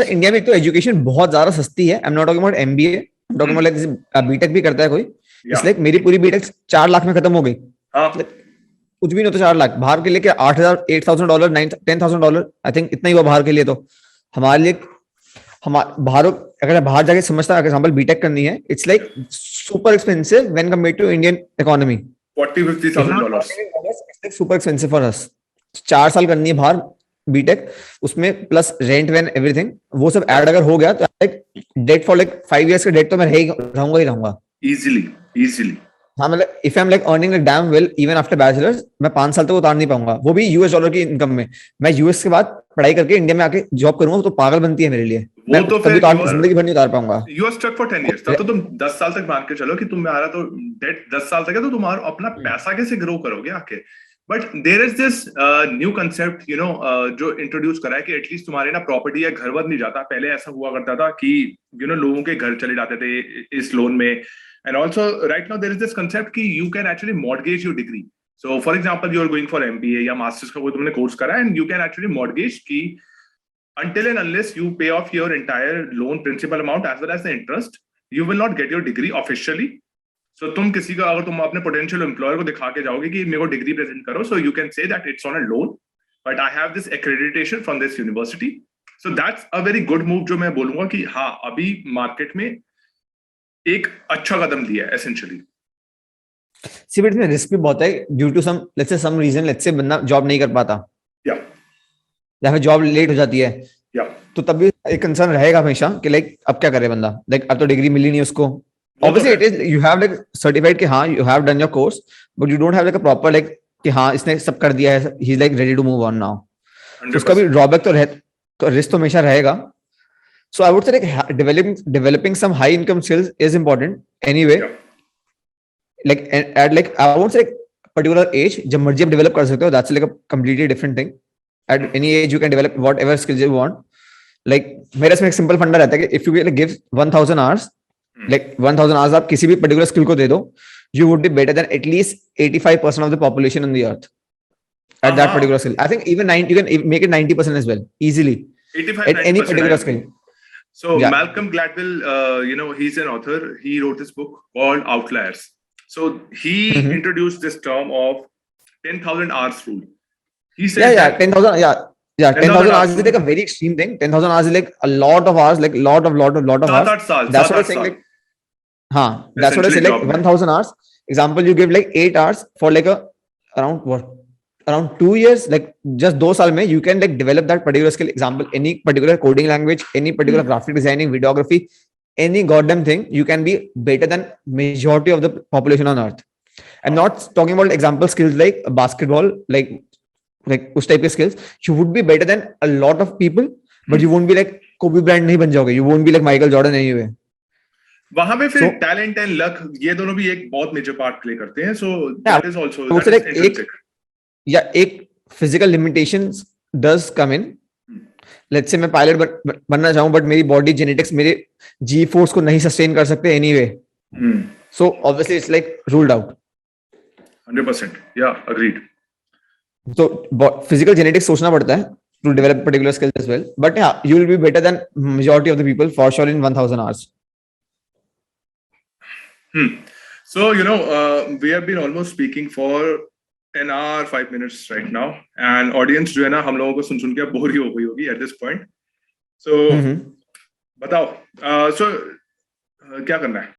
India में तो education बहुत ज्यादा सस्ती है। I am not talking about MBA, I am talking about like BTech भी करता है कोई, इसलिए मेरी पूरी बीटेक 4 लाख में खत्म हो गई। कुछ भी नहीं होता 4 लाख, बाहर के लिए क्या $8,000 $10,000 आई थिंक इतना ही हुआ बाहर के लिए। तो हमारे लिए बाहर, अगर बाहर जाके समझता है, एग्जांपल बीटेक करनी है, it's like super expensive when compared to Indian economy. $40,000-50,000 super expensive for us. 4 साल करनी है बाहर बीटेक, उसमें प्लस रेंट वेन एवरीथिंग, वो सब ऐड अगर हो गया तो like debt for like 5 years का डेट तो मैं रहूंगा इजीली। हाँ मतलब if I am like earning like damn well even after bachelors, मैं 5 साल तक उतार नहीं पाऊंगा, वो भी यूएस डॉलर की इनकम में। मैं यूएस के बाद पढ़ाई करके इंडिया में आके जॉब करूंगा तो पागल बनती है मेरे लिए। वो तो फिर जिंदगी भर नहीं उतार पाऊंगा। You are stuck for 10 years, तब तो तुम 10 साल तक मान के चलो कि तुम्हारा तो डेट 10 साल तक है, तो तुम्हारा अपना पैसा कैसे ग्रो करोगे आके। But there is this new concept जो इंट्रोड्यूस करा है कि एटलीस्ट तुम्हारे ना प्रॉपर्टी या घर वर नहीं जाता। पहले ऐसा हुआ करता था कि लोगों के घर चले जाते थे इस लोन में। And also right now there is this concept कि you can actually mortgage your degree. So for example you are going for MBA या masters का कोई तुमने कोर्स करा, and you can actually mortgage कि until and unless you pay off your entire loan principal amount as well as the interest, you will not get your degree officially. So तुम किसी का, अगर तुम अपने potential employer को दिखा के जाओगे कि मेरे को डिग्री प्रेजेंट करो, so you can say that it's on a loan but I have this accreditation from this university. So that's a very good move जो मैं बोलूंगा कि हाँ अभी मार्केट में एक अच्छा कदम लिया है एसेंशियली। सी बट इसमें रिस्क भी बहुत है due to some let's say some reason, let's say बंदा जॉब नहीं कर पाता या या फिर जॉब लेट हो जाती है, या तो तब भी एक कंसर्न रहेगा हमेशा कि लाइक अब क्या करे बंदा, लाइक अब तो डिग्री मिली नहीं उसको। वो तो ऑब्वियसली है। It is you have like certified कि हाँ you have done your course, but you don't have like a proper like कि हाँ इसने सब कर दिया है, he is like ready to move on now. तो उसका भी 100%। ड्रॉबैक तो तो रिस्क तो हमेशा रहेगा। So I would say like developing some high income skills is important anyway. Yeah like at like I won't say like particular age जब मर्जी आप डेवलप कर सकते हो, that's like a completely different thing. At any age you can develop whatever skills you want. Like मेरे इसमें एक simple फंडा रहता है कि if you give 1000 hours, like 1000 hours आप किसी भी पर्टिकुलर स्किल को दे दो, you would be better than at least 85% of the population on the earth at that particular skill. I think even 90, you can make it 90% as well, easily, 85, at any 90% I particular agree. skill. So Yeah. Malcolm Gladwell, he's an author. He wrote this book called Outliers. So he Mhm. introduced this term of 10,000 hours rule. He Yeah, says yeah, that 10,000, yeah. Yeah, 10,000 10,000 hours hours is like rule, a very extreme thing. 10,000 hours is like a lot of hours, like lot of hours. 7-8 साल, That's what I 7-8 saying. साल Like, हाँ, that's what I essentially say. Like job में। 1000 hours. Example, you give like 8 hours for like a around what? Around 2 years, like just 2 साल में you can like develop that particular skill. Example, any particular coding language, any particular graphic designing, videography, any goddamn thing, you can be better than majority of the population on earth. I'm not talking about example skills like basketball, like उस type के skills. You would be better than a lot of people, but you won't be like Kobe Bryant नहीं बन जाओगे. You won't be like Michael Jordan anyway. वहां पे फिर So talent and luck ये दोनों भी एक बहुत मेजर पार्ट प्ले करते हैं। सो yeah, that is also I would that say is like intrinsic. एक physical limitations does come in. Let's say मैं पायलट बनना चाहूं बट मेरी बॉडी जेनेटिक्स मेरे जी फोर्स को नहीं सस्टेन कर सकते anyway, so obviously it's like ruled out. 100%, yeah agreed. तो फिजिकल जेनेटिक्स सोचना पड़ता है to develop particular skills as well, but yeah you will be better than majority of the people for sure in 1000 hours. So we have been almost speaking for an hour 5 minutes right now, and audience जो है ना हम लोगों को सुन सुन के bore ही हो गई होगी at this point. So बताओ, क्या करना है?